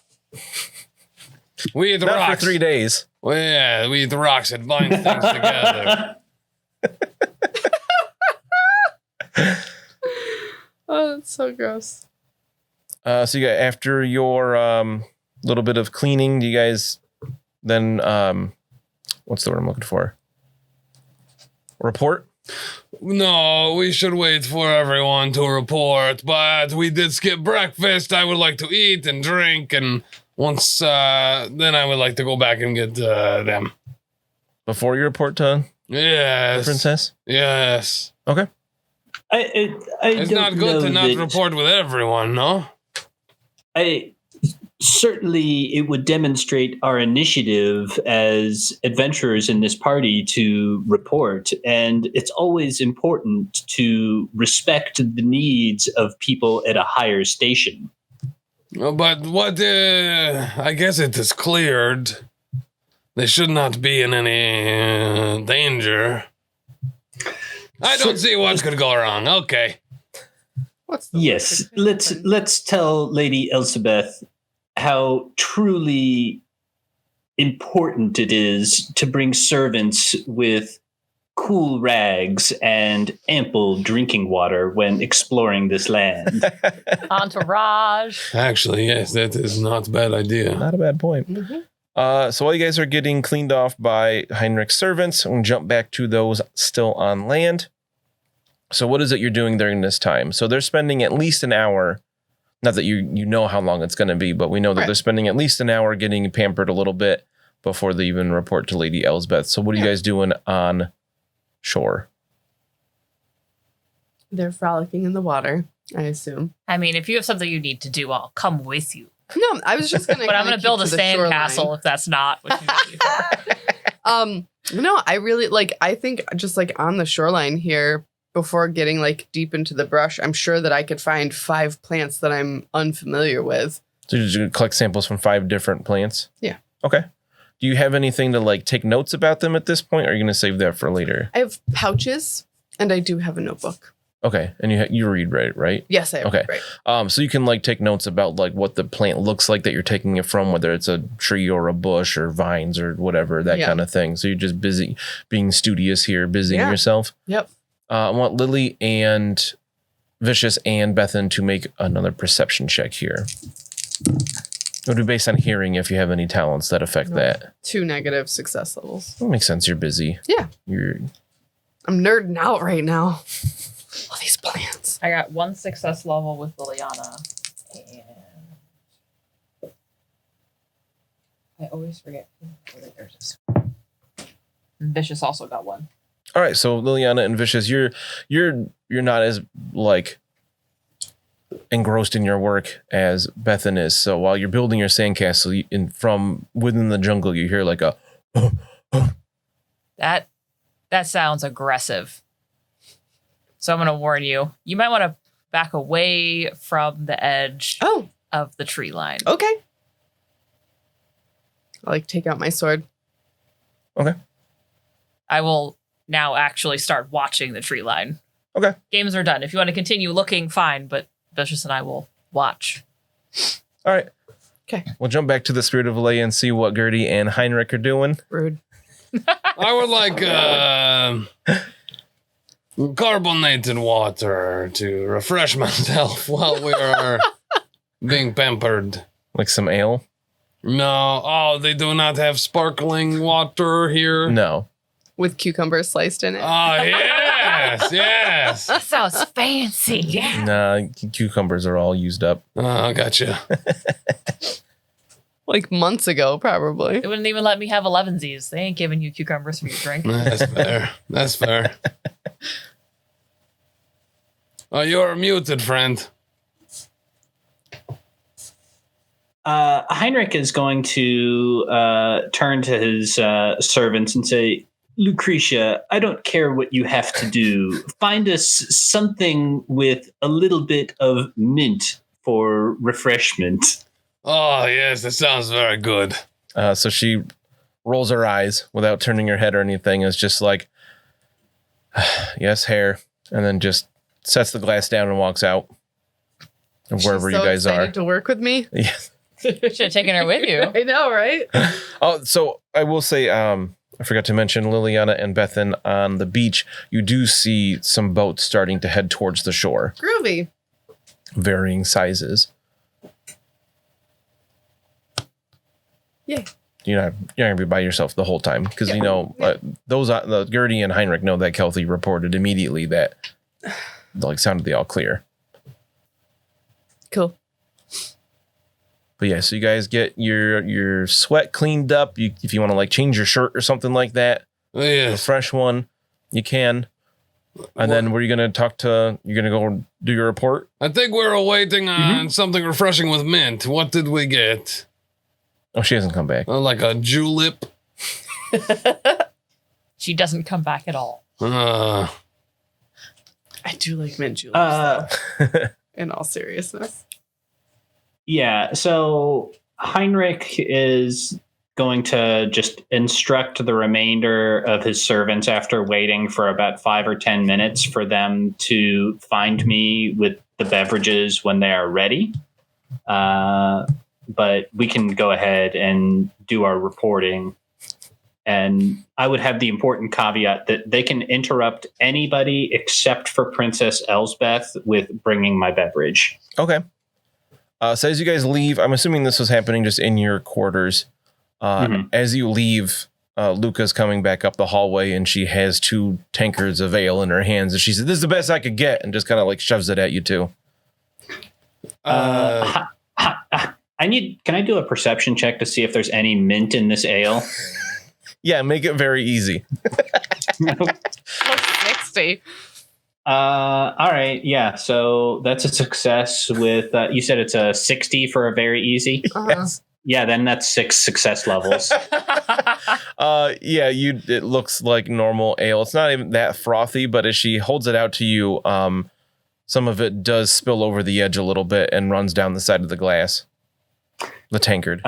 We eat Not rocks. for 3 days. Well, yeah, we eat the rocks that bind things together. Oh, that's so gross. So you got after your little bit of cleaning, do you guys then what's the word I'm looking for? Report? No, we should wait for everyone to report, but we did skip breakfast. I would like to eat and drink, and once then I would like to go back and get them. Before you report to the Yes. princess? Yes. Okay. I It's don't not good know to not that- report with everyone, no? Certainly, it would demonstrate our initiative as adventurers in this party to report. And it's always important to respect the needs of people at a higher station. But what, I guess it is cleared. They should not be in any danger. I don't see what could go wrong. Okay. What's the Yes, word for let's tell Lady Elizabeth how truly important it is to bring servants with cool rags and ample drinking water when exploring this land. Entourage. Actually, yes, that is not a bad idea. Not a bad point. Mhm. So while you guys are getting cleaned off by Heinrich's servants, I'm going to jump back to those still on land. So what is it you're doing during this time? So they're spending at least an hour. Not that you know how long it's going to be, but we know that Right. they're spending at least an hour getting pampered a little bit before they even report to Lady Elsbeth. So what are you guys doing on shore? They're frolicking in the water, I assume. I mean, if you have something you need to do, I'll come with you. No, I was just gonna. But I'm kinda going to build a keep to the sand shoreline. castle if that's not what you need. No, I really I think just like on the shoreline here, before getting like deep into the brush, I'm sure that I could find 5 plants that I'm unfamiliar with. So you're just going to collect samples from 5 different plants? Yeah. Okay. Do you have anything to like take notes about them at this point? Or are you going to save that for later? I have pouches and I do have a notebook. Okay. And you read, right? Yes, I have. Okay. Right. So you can like take notes about like what the plant looks like that you're taking it from, whether it's a tree or a bush or vines or whatever, that kind of thing. So you're just busy being studious here, busying yourself. Yep. I want Lily and Vicious and Bethen to make another perception check here. It would be based on hearing if you have any talents that affect that. 2 negative success levels. That makes sense. You're busy. Yeah. I'm nerding out right now. All these plants. I got 1 success level with Liliana. And I always forget. And Vicious also got 1. All right. So Liliana and Vicious, you're not as like engrossed in your work as Bethen is. So while you're building your sandcastle, from within the jungle, you hear like a. That sounds aggressive. So I'm going to warn you. You might want to back away from the edge of the tree line. Okay. I like take out my sword. Okay. I will now actually start watching the tree line. Okay. Games are done. If you want to continue looking, fine, but Vicious and I will watch. All right. Okay. We'll jump back to the Spirit of Valais and see what Gertie and Heinrik are doing. Rude. I would like carbonated water to refresh myself while we are being pampered. Like some ale? No. They do not have sparkling water here? No. With cucumbers sliced in it. Oh, yes. That sounds fancy. Yeah. Nah, cucumbers are all used up. Gotcha. Like months ago, probably. They wouldn't even let me have 11sies. They ain't giving you cucumbers for your drink. That's fair. You're muted, friend. Heinrich is going to turn to his servants and say, Lucretia, I don't care what you have to do. Find us something with a little bit of mint for refreshment. Oh, yes, that sounds very good. So she rolls her eyes without turning her head or anything. It's just like, yes, hair. And then just sets the glass down and walks out of wherever you guys are. To work with me. Yeah. Should have taken her with you. I know, right? So I will say, I forgot to mention Liliana and Bethen on the beach. You do see some boats starting to head towards the shore. Groovy. Varying sizes. Yay. You're not gonna be by yourself the whole time because the Gertie and Heinrich know that Kelthie reported immediately that like sounded the all clear. Cool. But yeah, so you guys get your sweat cleaned up. If you want to like change your shirt or something like that, a fresh one, you can. And then were you gonna you're gonna go do your report? I think we're awaiting on something refreshing with mint. What did we get? Oh, she hasn't come back. Like a julep. She doesn't come back at all. I do like mint juleps, though, in all seriousness. Yeah, so Heinrich is going to just instruct the remainder of his servants after waiting for about 5 or 10 minutes for them to find me with the beverages when they are ready. But we can go ahead and do our reporting. And I would have the important caveat that they can interrupt anybody except for Princess Elsbeth with bringing my beverage. Okay. So as you guys leave, I'm assuming this was happening just in your quarters. As you leave, Luca's coming back up the hallway and she has 2 tankards of ale in her hands. And she said, "This is the best I could get," and just kind of like shoves it at you two. Can I do a perception check to see if there's any mint in this ale? Yeah, make it very easy. 60. All right. Yeah. So that's a success with, you said it's a 60 for a very easy. Yes. Yeah. Then that's 6 success levels. It looks like normal ale. It's not even that frothy, but as she holds it out to you, some of it does spill over the edge a little bit and runs down the side of the glass. The tankard.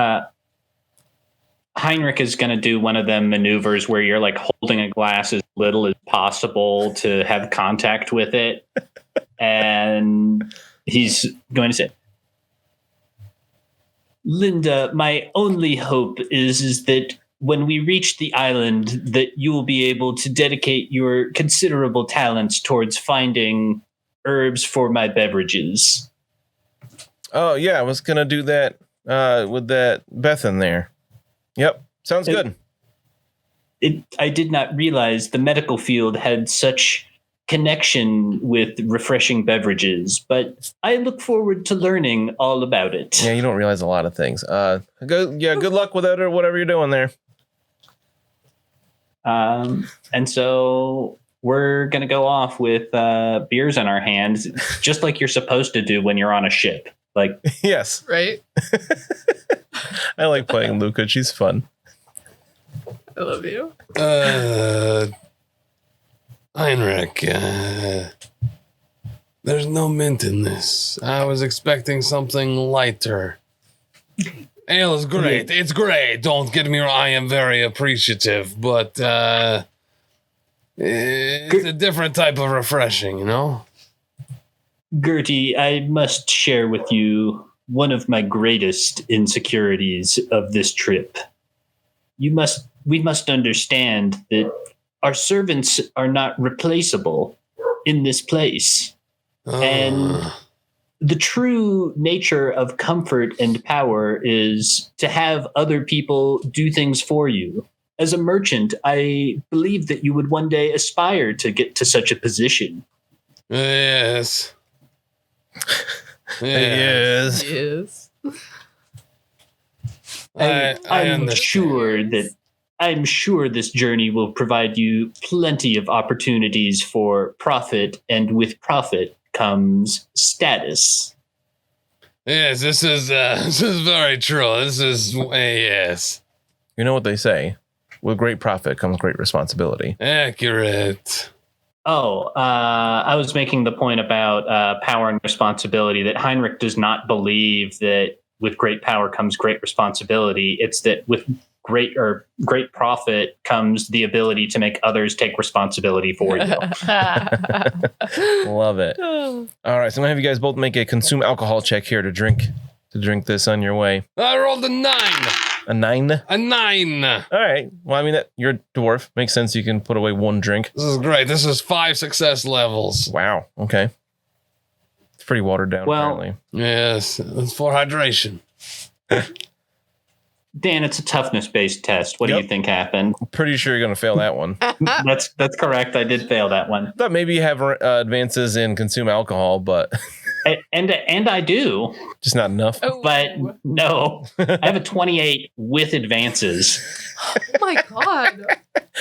Heinrik is going to do one of them maneuvers where you're like holding a glass as little as possible to have contact with it. And he's going to say, Linda, my only hope is that when we reach the island, that you will be able to dedicate your considerable talents towards finding herbs for my beverages. Oh, yeah, I was going to do that with that Bethen there. Yep, sounds good. I did not realize the medical field had such connection with refreshing beverages, but I look forward to learning all about it. Yeah, you don't realize a lot of things. Good luck with it or whatever you're doing there. And so we're going to go off with beers in our hands, just like you're supposed to do when you're on a ship. Like, yes. Right? I like playing Luca. She's fun. I love you. Heinrik, there's no mint in this. I was expecting something lighter. Ale is great. It's great. Don't get me wrong. I am very appreciative, but it's a different type of refreshing, you know? Gertie, I must share with you one of my greatest insecurities of this trip. We must understand that our servants are not replaceable in this place. And the true nature of comfort and power is to have other people do things for you. As a merchant, I believe that you would one day aspire to get to such a position. Yes. Yes. Yes. I'm sure this journey will provide you plenty of opportunities for profit, and with profit comes status. Yes, this is very true. This is yes. You know what they say? With great profit comes great responsibility. Accurate. Oh, I was making the point about power and responsibility, that Heinrik does not believe that with great power comes great responsibility. It's that with great profit comes the ability to make others take responsibility for you. Love it. All right, so I'm gonna have you guys both make a consume alcohol check here to drink this on your way. I rolled a 9. A 9? A 9. All right. Well, I mean, you're a dwarf. Makes sense. You can put away one drink. This is great. This is 5 success levels. Wow. Okay. It's pretty watered down, apparently. Yes, it's for hydration. Dan, it's a toughness-based test. What do you think happened? I'm pretty sure you're going to fail that one. That's correct. I did fail that one. I thought maybe you have advances in consume alcohol, but... and I do. Just not enough. Oh. But no, I have a 28 with advances. Oh my God.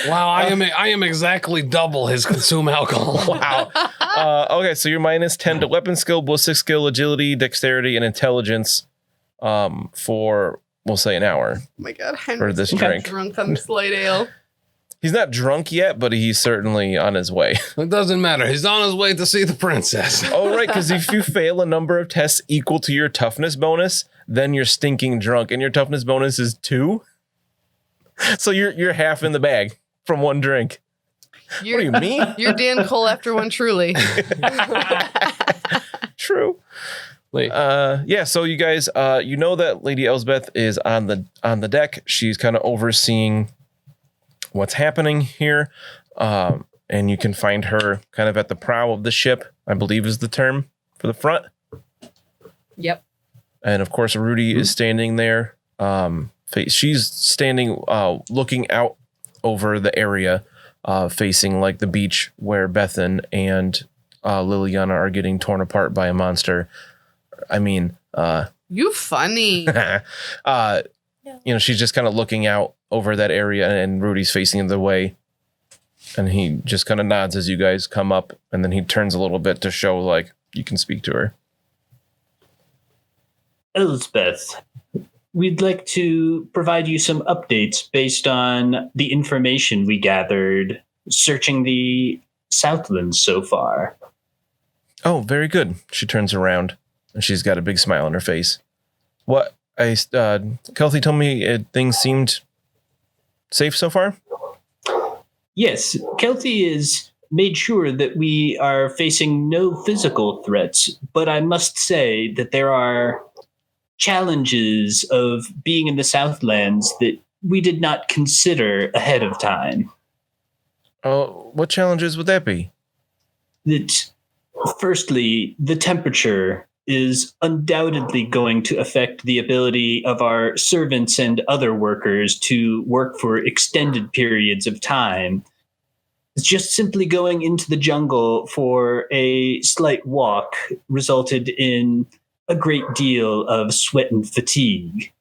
Wow, I am exactly double his consume alcohol. Wow. Okay, so you're minus 10 to weapon skill, ballistic skill, agility, dexterity, and intelligence for... We'll say an hour. Oh my God, for this Heinrik's drink. drunk on this light ale. He's not drunk yet, but he's certainly on his way. It doesn't matter. He's on his way to see the princess. Oh, right, because if you fail a number of tests equal to your toughness bonus, then you're stinking drunk, and your toughness bonus is 2. So you're half in the bag from one drink. What do you mean? You're Dan Cole after one truly. True. So you guys, you know that Lady Elsbeth is on the deck. She's kind of overseeing what's happening here. And you can find her kind of at the prow of the ship, I believe is the term for the front. Yep. And of course, Rudy is standing there. She's standing, looking out over the area, facing like the beach where Bethen and Liliana are getting torn apart by a monster. I mean, you funny. She's just kind of looking out over that area, and Rudy's facing the way, and he just kind of nods as you guys come up, and then he turns a little bit to show like you can speak to her. Elsbeth, we'd like to provide you some updates based on the information we gathered searching the Southlands so far. Oh, very good. She turns around. And she's got a big smile on her face. Kelty told me things seemed safe so far? Yes, Kelty has made sure that we are facing no physical threats, but I must say that there are challenges of being in the Southlands that we did not consider ahead of time. What challenges would that be? That, firstly, the temperature is undoubtedly going to affect the ability of our servants and other workers to work for extended periods of time. Just simply going into the jungle for a slight walk resulted in a great deal of sweat and fatigue.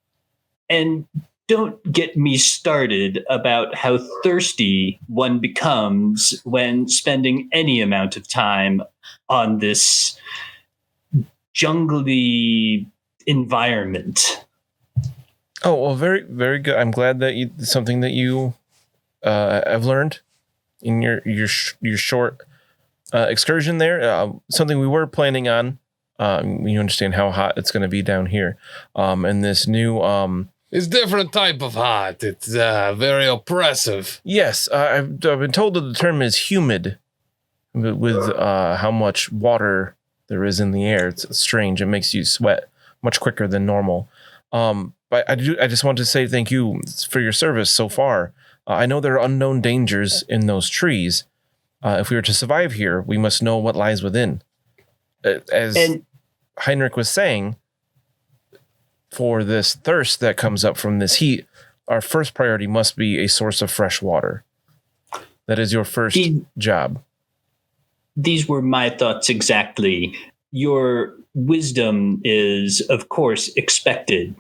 And don't get me started about how thirsty one becomes when spending any amount of time on this jungly environment. Oh, well, very, very good. I'm glad that something that you have learned in your short excursion there. Something we were planning on. You understand how hot it's going to be down here. And this new... It's different type of hot. It's very oppressive. Yes, I've been told that the term is humid with how much water there is in the air. It's strange. It makes you sweat much quicker than normal. But I just want to say thank you for your service so far. I know there are unknown dangers in those trees. If we were to survive here, we must know what lies within. As Heinrik was saying, for this thirst that comes up from this heat, our first priority must be a source of fresh water. That is your first job. These were my thoughts exactly. Your wisdom is, of course, expected.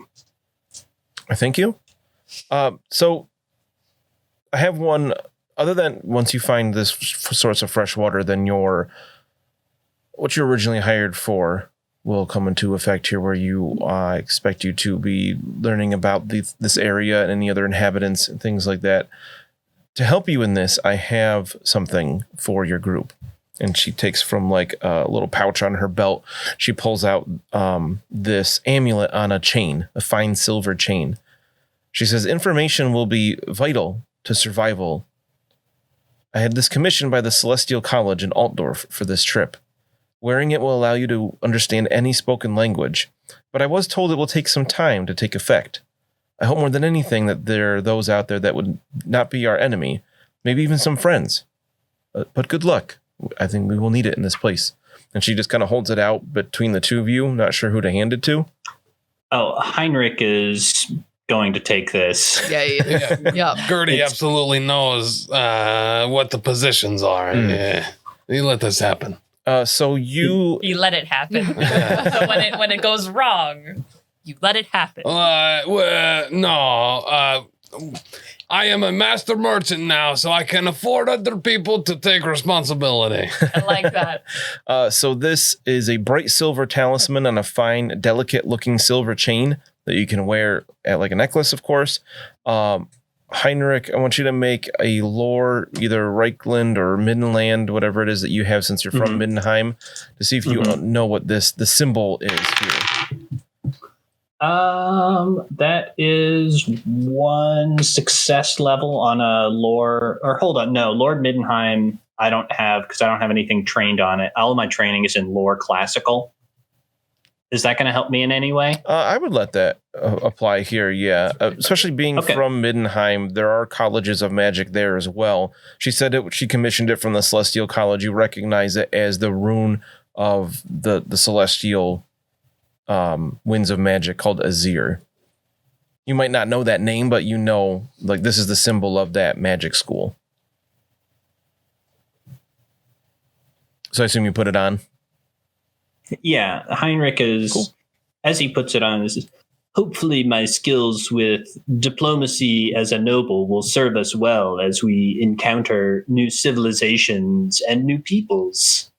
Thank you. So I have one, other than once you find this source of fresh water, then what you're originally hired for will come into effect here, where you expect you to be learning about this area and any other inhabitants and things like that. To help you in this, I have something for your group. And she takes from like a little pouch on her belt. She pulls out this amulet on a chain, a fine silver chain. She says, information will be vital to survival. I had this commissioned by the Celestial College in Altdorf for this trip. Wearing it will allow you to understand any spoken language, but I was told it will take some time to take effect. I hope more than anything that there are those out there that would not be our enemy, maybe even some friends. But good luck. I think we will need it in this place. And she just kind of holds it out between the two of you, not sure who to hand it to. Oh, Heinrik is going to take this. Yeah. Gertie absolutely knows what the positions are. Yeah. You let this happen. So you let it happen. So when it goes wrong, you let it happen. No. I am a master merchant now, so I can afford other people to take responsibility. I like that. So this is a bright silver talisman on a fine, delicate-looking silver chain that you can wear at like a necklace, of course. Heinrik, I want you to make a lore, either Reichland or Middenland, whatever it is that you have since you're from Middenheim, to see if you know what the symbol is here. That is 1 success level on a lore, or hold on, no, Lord Middenheim I don't have, because I don't have anything trained on it. All of my training is in lore classical. Is that going to help me in any way? I would let that apply here, yeah. Especially being from Middenheim, there are colleges of magic there as well. She said she commissioned it from the Celestial College. You recognize it as the rune of the celestial winds of magic called Azir. You might not know that name, but you know, like, this is the symbol of that magic school. So I assume you put it on? Yeah, Heinrik is, cool. As he puts it on, this is, hopefully my skills with diplomacy as a noble will serve us well as we encounter new civilizations and new peoples.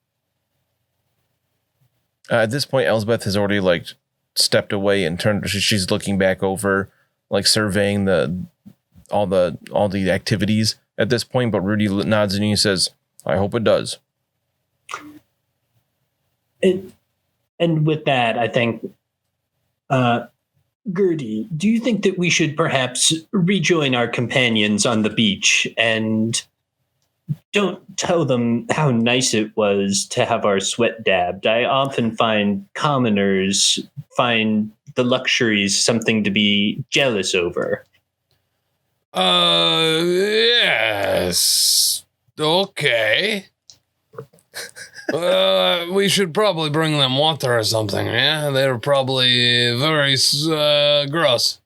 At this point, Elsbeth has already like stepped away and turned. She's looking back over, like surveying all the activities at this point. But Rudy nods and he says, "I hope it does." And with that, I think Gertie, do you think that we should perhaps rejoin our companions on the beach and don't tell them how nice it was to have our sweat dabbed? I often find commoners find the luxuries something to be jealous over. Yes. Okay. We should probably bring them water or something, yeah? They're probably very gross.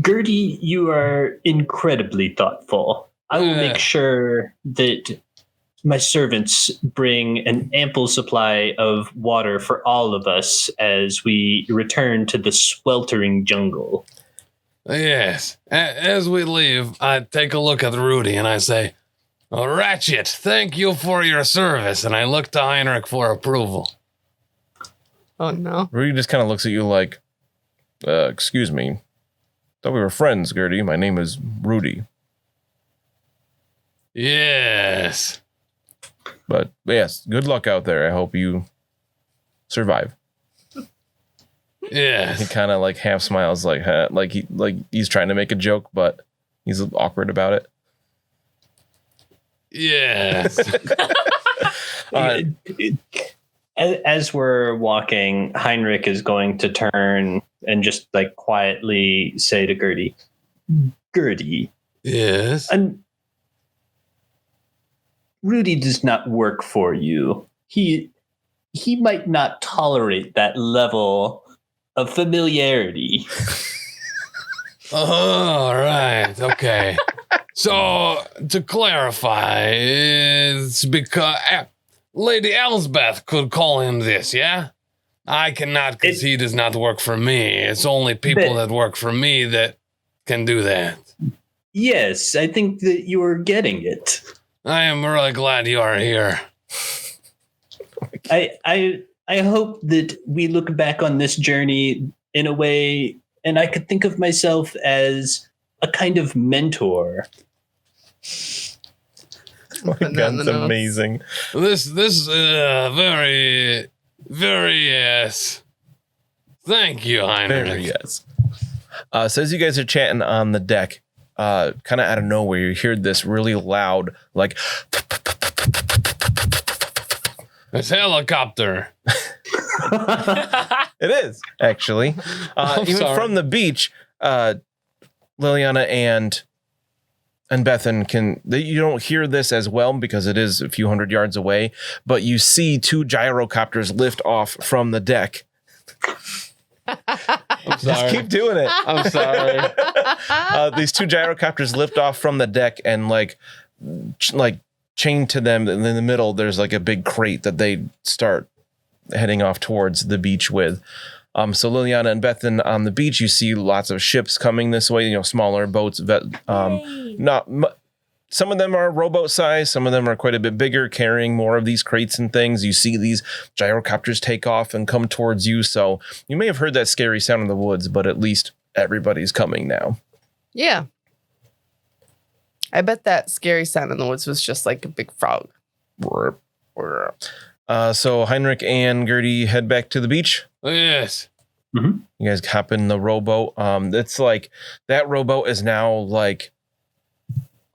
Gertie, you are incredibly thoughtful. I will make sure that my servants bring an ample supply of water for all of us as we return to the sweltering jungle. Yes. As we leave, I take a look at Rudy and I say, Ratchet, thank you for your service. And I look to Heinrik for approval. Oh, no. Rudy just kind of looks at you like, excuse me. Thought we were friends, Gertie. My name is Rudy. Yes. But yes, good luck out there. I hope you survive. Yes. He kind of like half smiles, like he's trying to make a joke, but he's awkward about it. Yes. As we're walking, Heinrik is going to turn and just like quietly say to Gertie, Gertie. Yes. And Rudy does not work for you. He might not tolerate that level of familiarity. Oh, right. Okay. So, to clarify, it's because Lady Elsbeth could call him this, yeah? I cannot because he does not work for me. It's only people that work for me that can do that. Yes, I think that you are getting it. I am really glad you are here. I hope that we look back on this journey in a way, and I could think of myself as a kind of mentor. Oh my God, that's amazing. This very, very yes. Thank you, Heinrich. Very yes. So as you guys are chatting on the deck, kind of out of nowhere, you hear this really loud, like... It's helicopter. It is, actually. Even sorry. from the beach, Liliana and Bethen you don't hear this as well because it is a few hundred yards away, but you see two gyrocopters lift off from the deck. I'm Just sorry. keep doing it. I'm sorry. These two gyrocopters lift off from the deck and like chained to them in the middle, there's like a big crate that they start heading off towards the beach with. So Liliana and Bethen on the beach, you see lots of ships coming this way, smaller boats. Some of them are rowboat size. Some of them are quite a bit bigger, carrying more of these crates and things. You see these gyrocopters take off and come towards you. So you may have heard that scary sound in the woods, but at least everybody's coming now. Yeah. I bet that scary sound in the woods was just like a big frog. So Heinrich and Gertie head back to the beach. Yes. Mm-hmm. You guys hop in the rowboat. It's like that rowboat is now like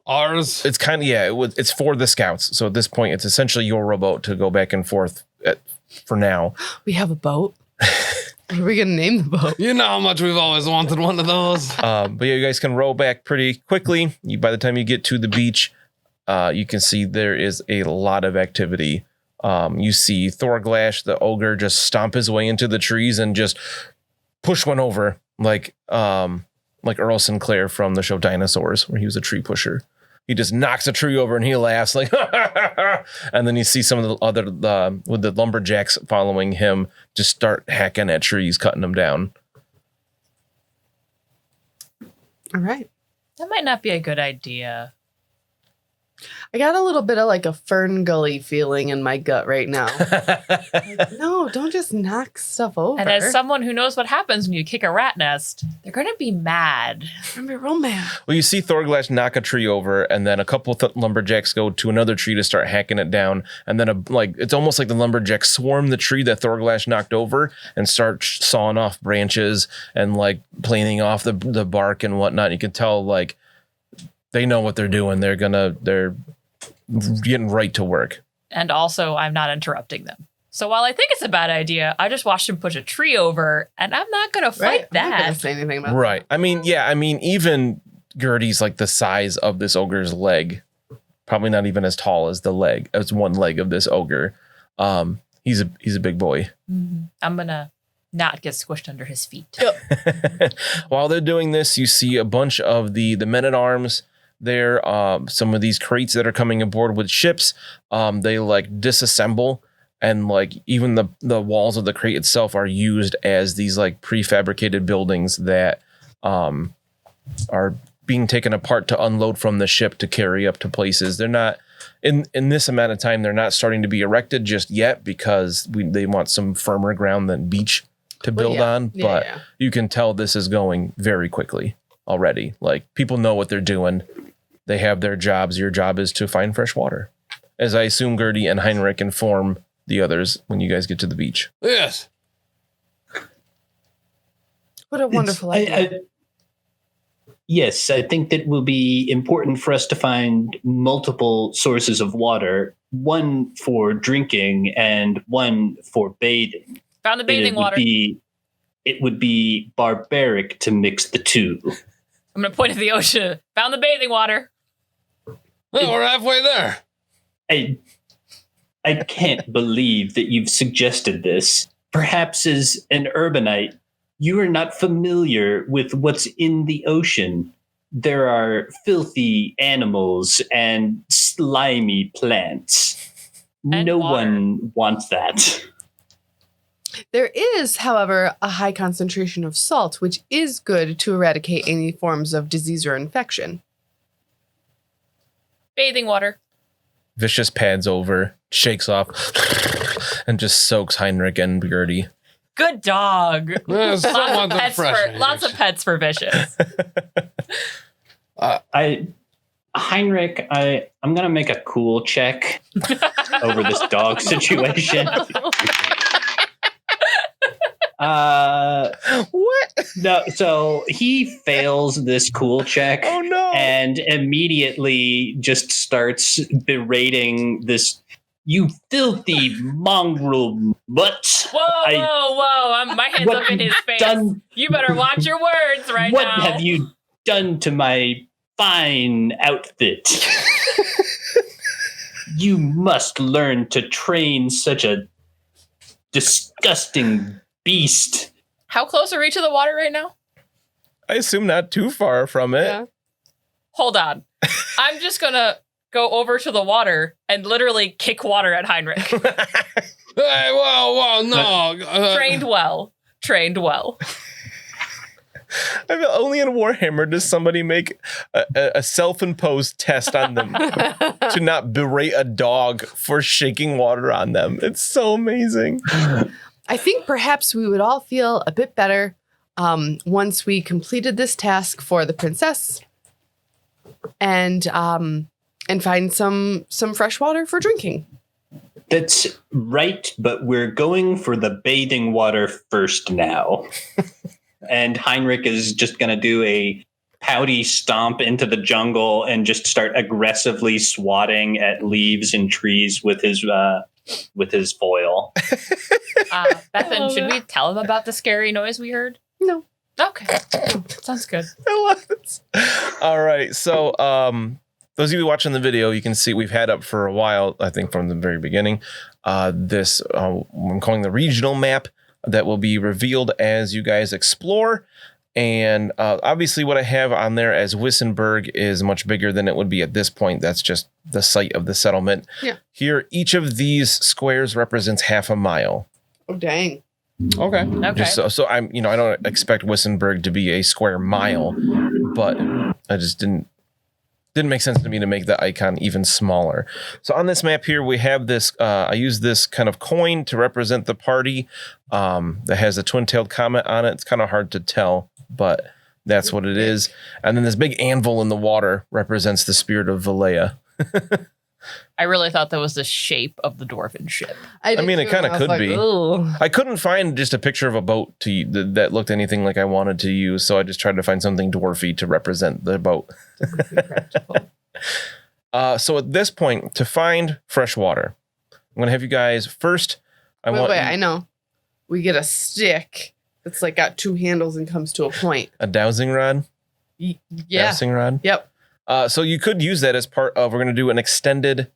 Ours. it's kind of it's for the scouts. So at this point, it's essentially your rowboat to go back and forth for now. We have a boat. What are we gonna name the boat? You know how much we've always wanted one of those. But yeah, you guys can row back pretty quickly. By the time you get to the beach, you can see there is a lot of activity. You see Thorglash, the ogre, just stomp his way into the trees and just push one over like Earl Sinclair from the show Dinosaurs, where he was a tree pusher. He just knocks a tree over and he laughs like, and then you see some of the other with the lumberjacks following him just start hacking at trees, cutting them down. All right. That might not be a good idea. I got a little bit of like a Fern Gully feeling in my gut right now. Like, no, don't just knock stuff over. And as someone who knows what happens when you kick a rat nest, they're going to be mad. I'm gonna be real mad. Well, you see Thorglass knock a tree over, and then a couple of lumberjacks go to another tree to start hacking it down, and then it's almost like the lumberjacks swarm the tree that Thorglass knocked over and start sawing off branches and like planing off the bark and whatnot. You can tell like they know what they're doing. They're getting right to work. And also, I'm not interrupting them. So while I think it's a bad idea, I just watched him push a tree over, and I'm not going to fight that. I'm not gonna say anything about Right. that. I mean, even Gertie's like the size of this ogre's leg. Probably not even as tall as one leg of this ogre. He's a big boy. Mm-hmm. I'm going to not get squished under his feet. While they're doing this, you see a bunch of the men-at-arms there. Some of these crates that are coming aboard with ships, they like disassemble, and like even the walls of the crate itself are used as these like prefabricated buildings that are being taken apart to unload from the ship to carry up to places. They're not in this amount of time. They're not starting to be erected just yet because they want some firmer ground than beach to build on. But you can tell this is going very quickly already. Like people know what they're doing. They have their jobs. Your job is to find fresh water, as I assume Gertie and Heinrik inform the others when you guys get to the beach. Yes. What a wonderful idea. Yes, I think that will be important for us to find multiple sources of water, one for drinking and one for bathing. Found the bathing water. It would be barbaric to mix the two. I'm going to point at the ocean. Found the bathing water. Well, we're halfway there. I can't believe that you've suggested this. Perhaps as an urbanite, you are not familiar with what's in the ocean. There are filthy animals and slimy plants. And no water. one wants that. There is, however, a high concentration of salt, which is good to eradicate any forms of disease or infection. Bathing water. Vicious pads over, shakes off, and just soaks Heinrik and Gertie. Good dog. Lots Lots of pets for Vicious. Heinrik, I'm going to make a cool check over this dog situation. What? No, so he fails this cool check. Oh no! And immediately just starts berating this, "You filthy mongrel mutt." Whoa. My hand's up in his face. You better watch your words right now. What have you done to my fine outfit? You must learn to train such a disgusting beast. How close are we to the water right now? I assume not too far from it. Yeah. Hold on. I'm just going to go over to the water and literally kick water at Heinrik. Hey, whoa, no. Trained well. I mean, only in Warhammer does somebody make a self-imposed test on them to not berate a dog for shaking water on them. It's so amazing. I think perhaps we would all feel a bit better once we completed this task for the princess and find some fresh water for drinking. That's right, but we're going for the bathing water first now. And Heinrik is just going to do a pouty stomp into the jungle and just start aggressively swatting at leaves and trees with his foil. Bethen, should we tell him about the scary noise we heard? No. Okay. Sounds good. I love this. All right. So those of you watching the video, you can see we've had up for a while, I think from the very beginning, this I'm calling the regional map that will be revealed as you guys explore. And obviously what I have on there as Wissenberg is much bigger than it would be at this point. That's just the site of the settlement. Yeah. Here, each of these squares represents half a mile. Oh, dang. Okay. Okay. Just so I'm, I don't expect Wissenberg to be a square mile, but I just didn't didn't make sense to me to make the icon even smaller. So on this map here, we have this, I use this kind of coin to represent the party that has a twin-tailed comet on it. It's kind of hard to tell, but that's what it is. And then this big anvil in the water represents the spirit of Valea. I really thought that was the shape of the dwarven ship. I mean, it kind of could be. Ooh. I couldn't find just a picture of a boat that looked anything like I wanted to use, so I just tried to find something dwarfy to represent the boat. So at this point, to find fresh water, I'm going to have you guys first. I know. We get a stick that's like got 2 handles and comes to a point. A dowsing rod? Yeah. Dowsing rod? Yep. So you could use that as part of, we're going to do an extended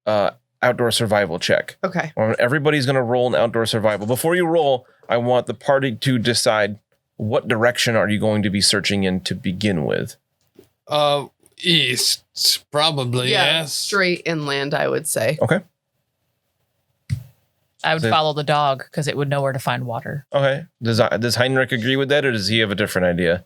outdoor survival check. Okay. Everybody's going to roll an outdoor survival. Before you roll, I want the party to decide what direction are you going to be searching in to begin with. East, probably, Yeah, yes. straight inland, I would say. Okay. I would follow the dog because it would know where to find water. Okay. Does Heinrik agree with that, or does he have a different idea?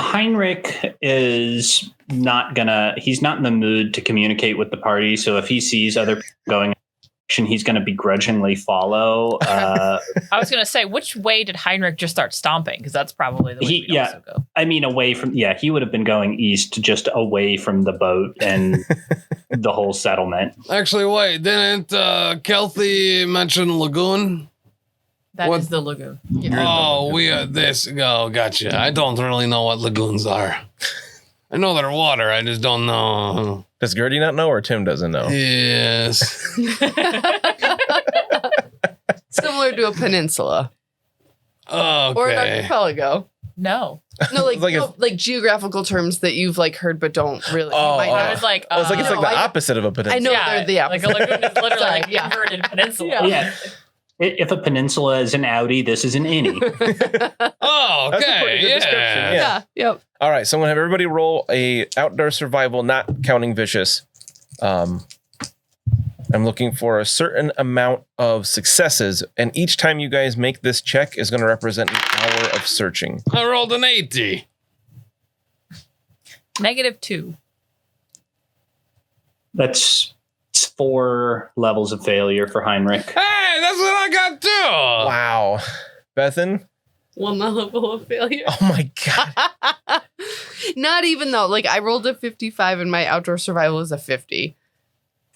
Heinrik is he's not in the mood to communicate with the party. So if he sees other people going, he's going to begrudgingly follow. I was going to say, which way did Heinrik just start stomping? Because that's probably the way we'd also go. I mean, away from, he would have been going east, just away from the boat and the whole settlement. Actually, wait, didn't Kelthy mention lagoon? That is the lagoon. Yeah. Oh, gotcha. I don't really know what lagoons are. I know they're water, I just don't know. Does Gertie not know, or Tim doesn't know? Yes. Similar to a peninsula. Okay. Or an archipelago. No. No, like geographical terms that you've like heard but don't really. I was like, it's like the opposite of a peninsula. I know they're the like opposite. a lagoon is literally like the inverted peninsula. Yeah. If a peninsula is an Audi, this is an innie. Oh, That's a pretty okay. good description, Yeah. Yep. All right, so I'm going to have everybody roll a outdoor survival, not counting vicious. I'm looking for a certain amount of successes, and each time you guys make this check is going to represent an hour of searching. I rolled an 80. -2. That's 4 levels of failure for Heinrik. Hey, that's what I got too. Wow. Bethen? 1 level of failure. Oh my God. Not even though. Like I rolled a 55 and my outdoor survival is a 50.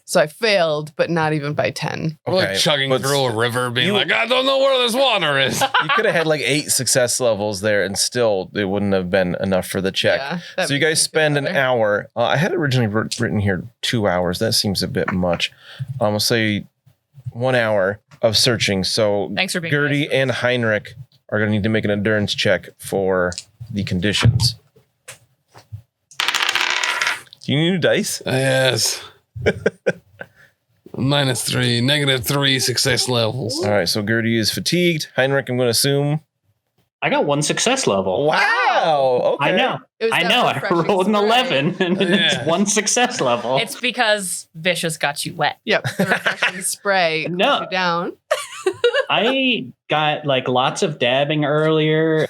So I failed, but not even by 10. We're like chugging through a river, being like, I don't know where this water is. You could have had like 8 success levels there, and still it wouldn't have been enough for the check. Yeah, so you guys spend an hour. I had originally written here 2 hours. That seems a bit much. I'll say 1 hour of searching. So Thanks for being Gertie nice. and Heinrik are going to need to make an endurance check for the conditions. Do you need new dice? Yes. -3, -3 success levels. All right, so Gertie is fatigued. Heinrik, I'm going to assume. I got 1 success level. Wow. Okay. I know. I rolled an 11 and it's 1 success level. It's because Vicious got you wet. Yep. The refreshing spray No. you down. I got like lots of dabbing earlier.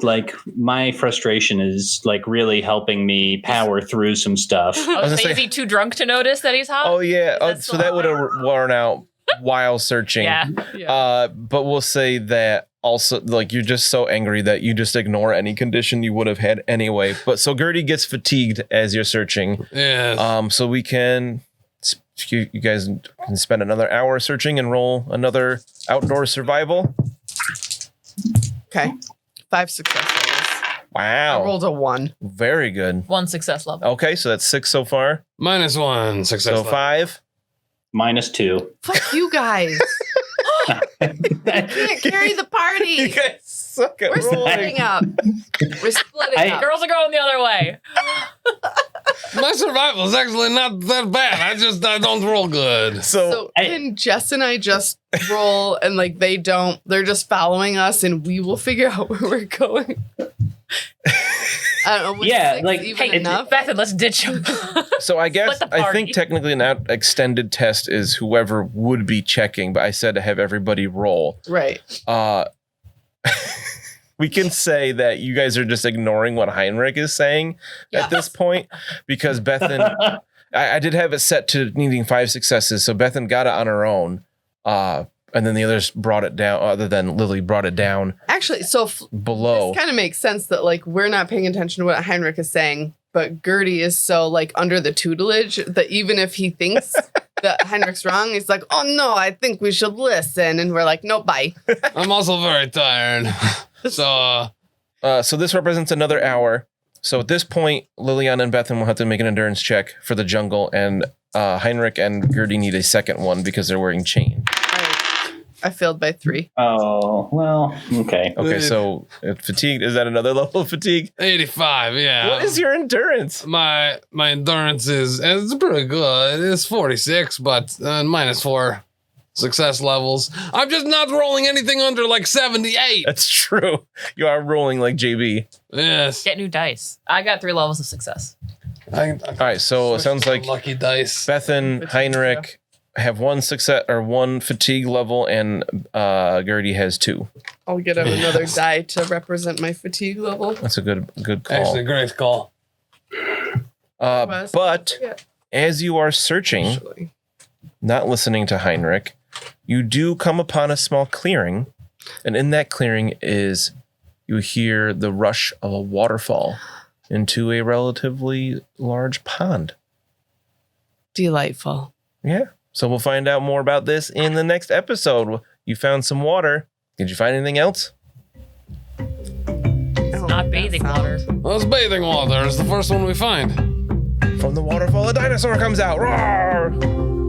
Like my frustration is like really helping me power through some stuff. Oh, so is he too drunk to notice that he's hot? Oh, yeah. Is So that would have worn out while searching. Yeah. But we'll say that also, like, you're just so angry that you just ignore any condition you would have had anyway. But so Gertie gets fatigued as you're searching. Yeah. So we can, you guys can spend another hour searching and roll another outdoor survival. Okay. 5 success levels. Wow. I rolled a 1. Very good. 1 success level. Okay, so that's 6 so far. -1 success So level. 5. -2. Fuck you guys. I can't carry the party. You guys suck at We're rolling. splitting up. We're splitting up. Girls are going the other way. My survival is actually not that bad. I don't roll good. So can Jess and I just roll and like they're just following us and we will figure out where we're going? I don't know. Was 6 like even Hey, enough? Bethen, let's ditch him. So I guess Split the I party. think technically an extended test is whoever would be checking, but I said to have everybody roll. Right. we can say that you guys are just ignoring what Heinrik is saying at this point, because Bethen, I did have it set to needing 5 successes. So Bethen got it on her own. And then the others brought it down, other than Lily brought it down. Actually, so below. This kind of makes sense that like we're not paying attention to what Heinrik is saying, but Gertie is so like under the tutelage that even if he thinks that Heinrik's wrong, he's like, oh no, I think we should listen. And we're like, no, bye. I'm also very tired. So this represents another hour. So at this point, Liliana and Bethen will have to make an endurance check for the jungle, and Heinrik and Gertie need a second one because they're wearing chain. I failed by 3. Oh, well, okay. Okay, so fatigue, is that another level of fatigue? 85, yeah. What is your endurance? My endurance it's pretty good. It's 46, but -4 success levels. I'm just not rolling anything under like 78. That's true. You are rolling like JB. Yes. Get new dice. I got 3 levels of success. All right, so it sounds like lucky dice. Bethen, Heinrik have 1 success or 1 fatigue level, and Gertie has 2. I'll get out another die to represent my fatigue level. That's a good call. Actually, great call. But as you are searching, not listening to Heinrik, you do come upon a small clearing, and in that clearing you hear the rush of a waterfall into a relatively large pond. Delightful. Yeah. So we'll find out more about this in the next episode. You found some water. Did you find anything else? It's not bathing water. Well, it's bathing water. It's the first one we find. From the waterfall, a dinosaur comes out. Roar!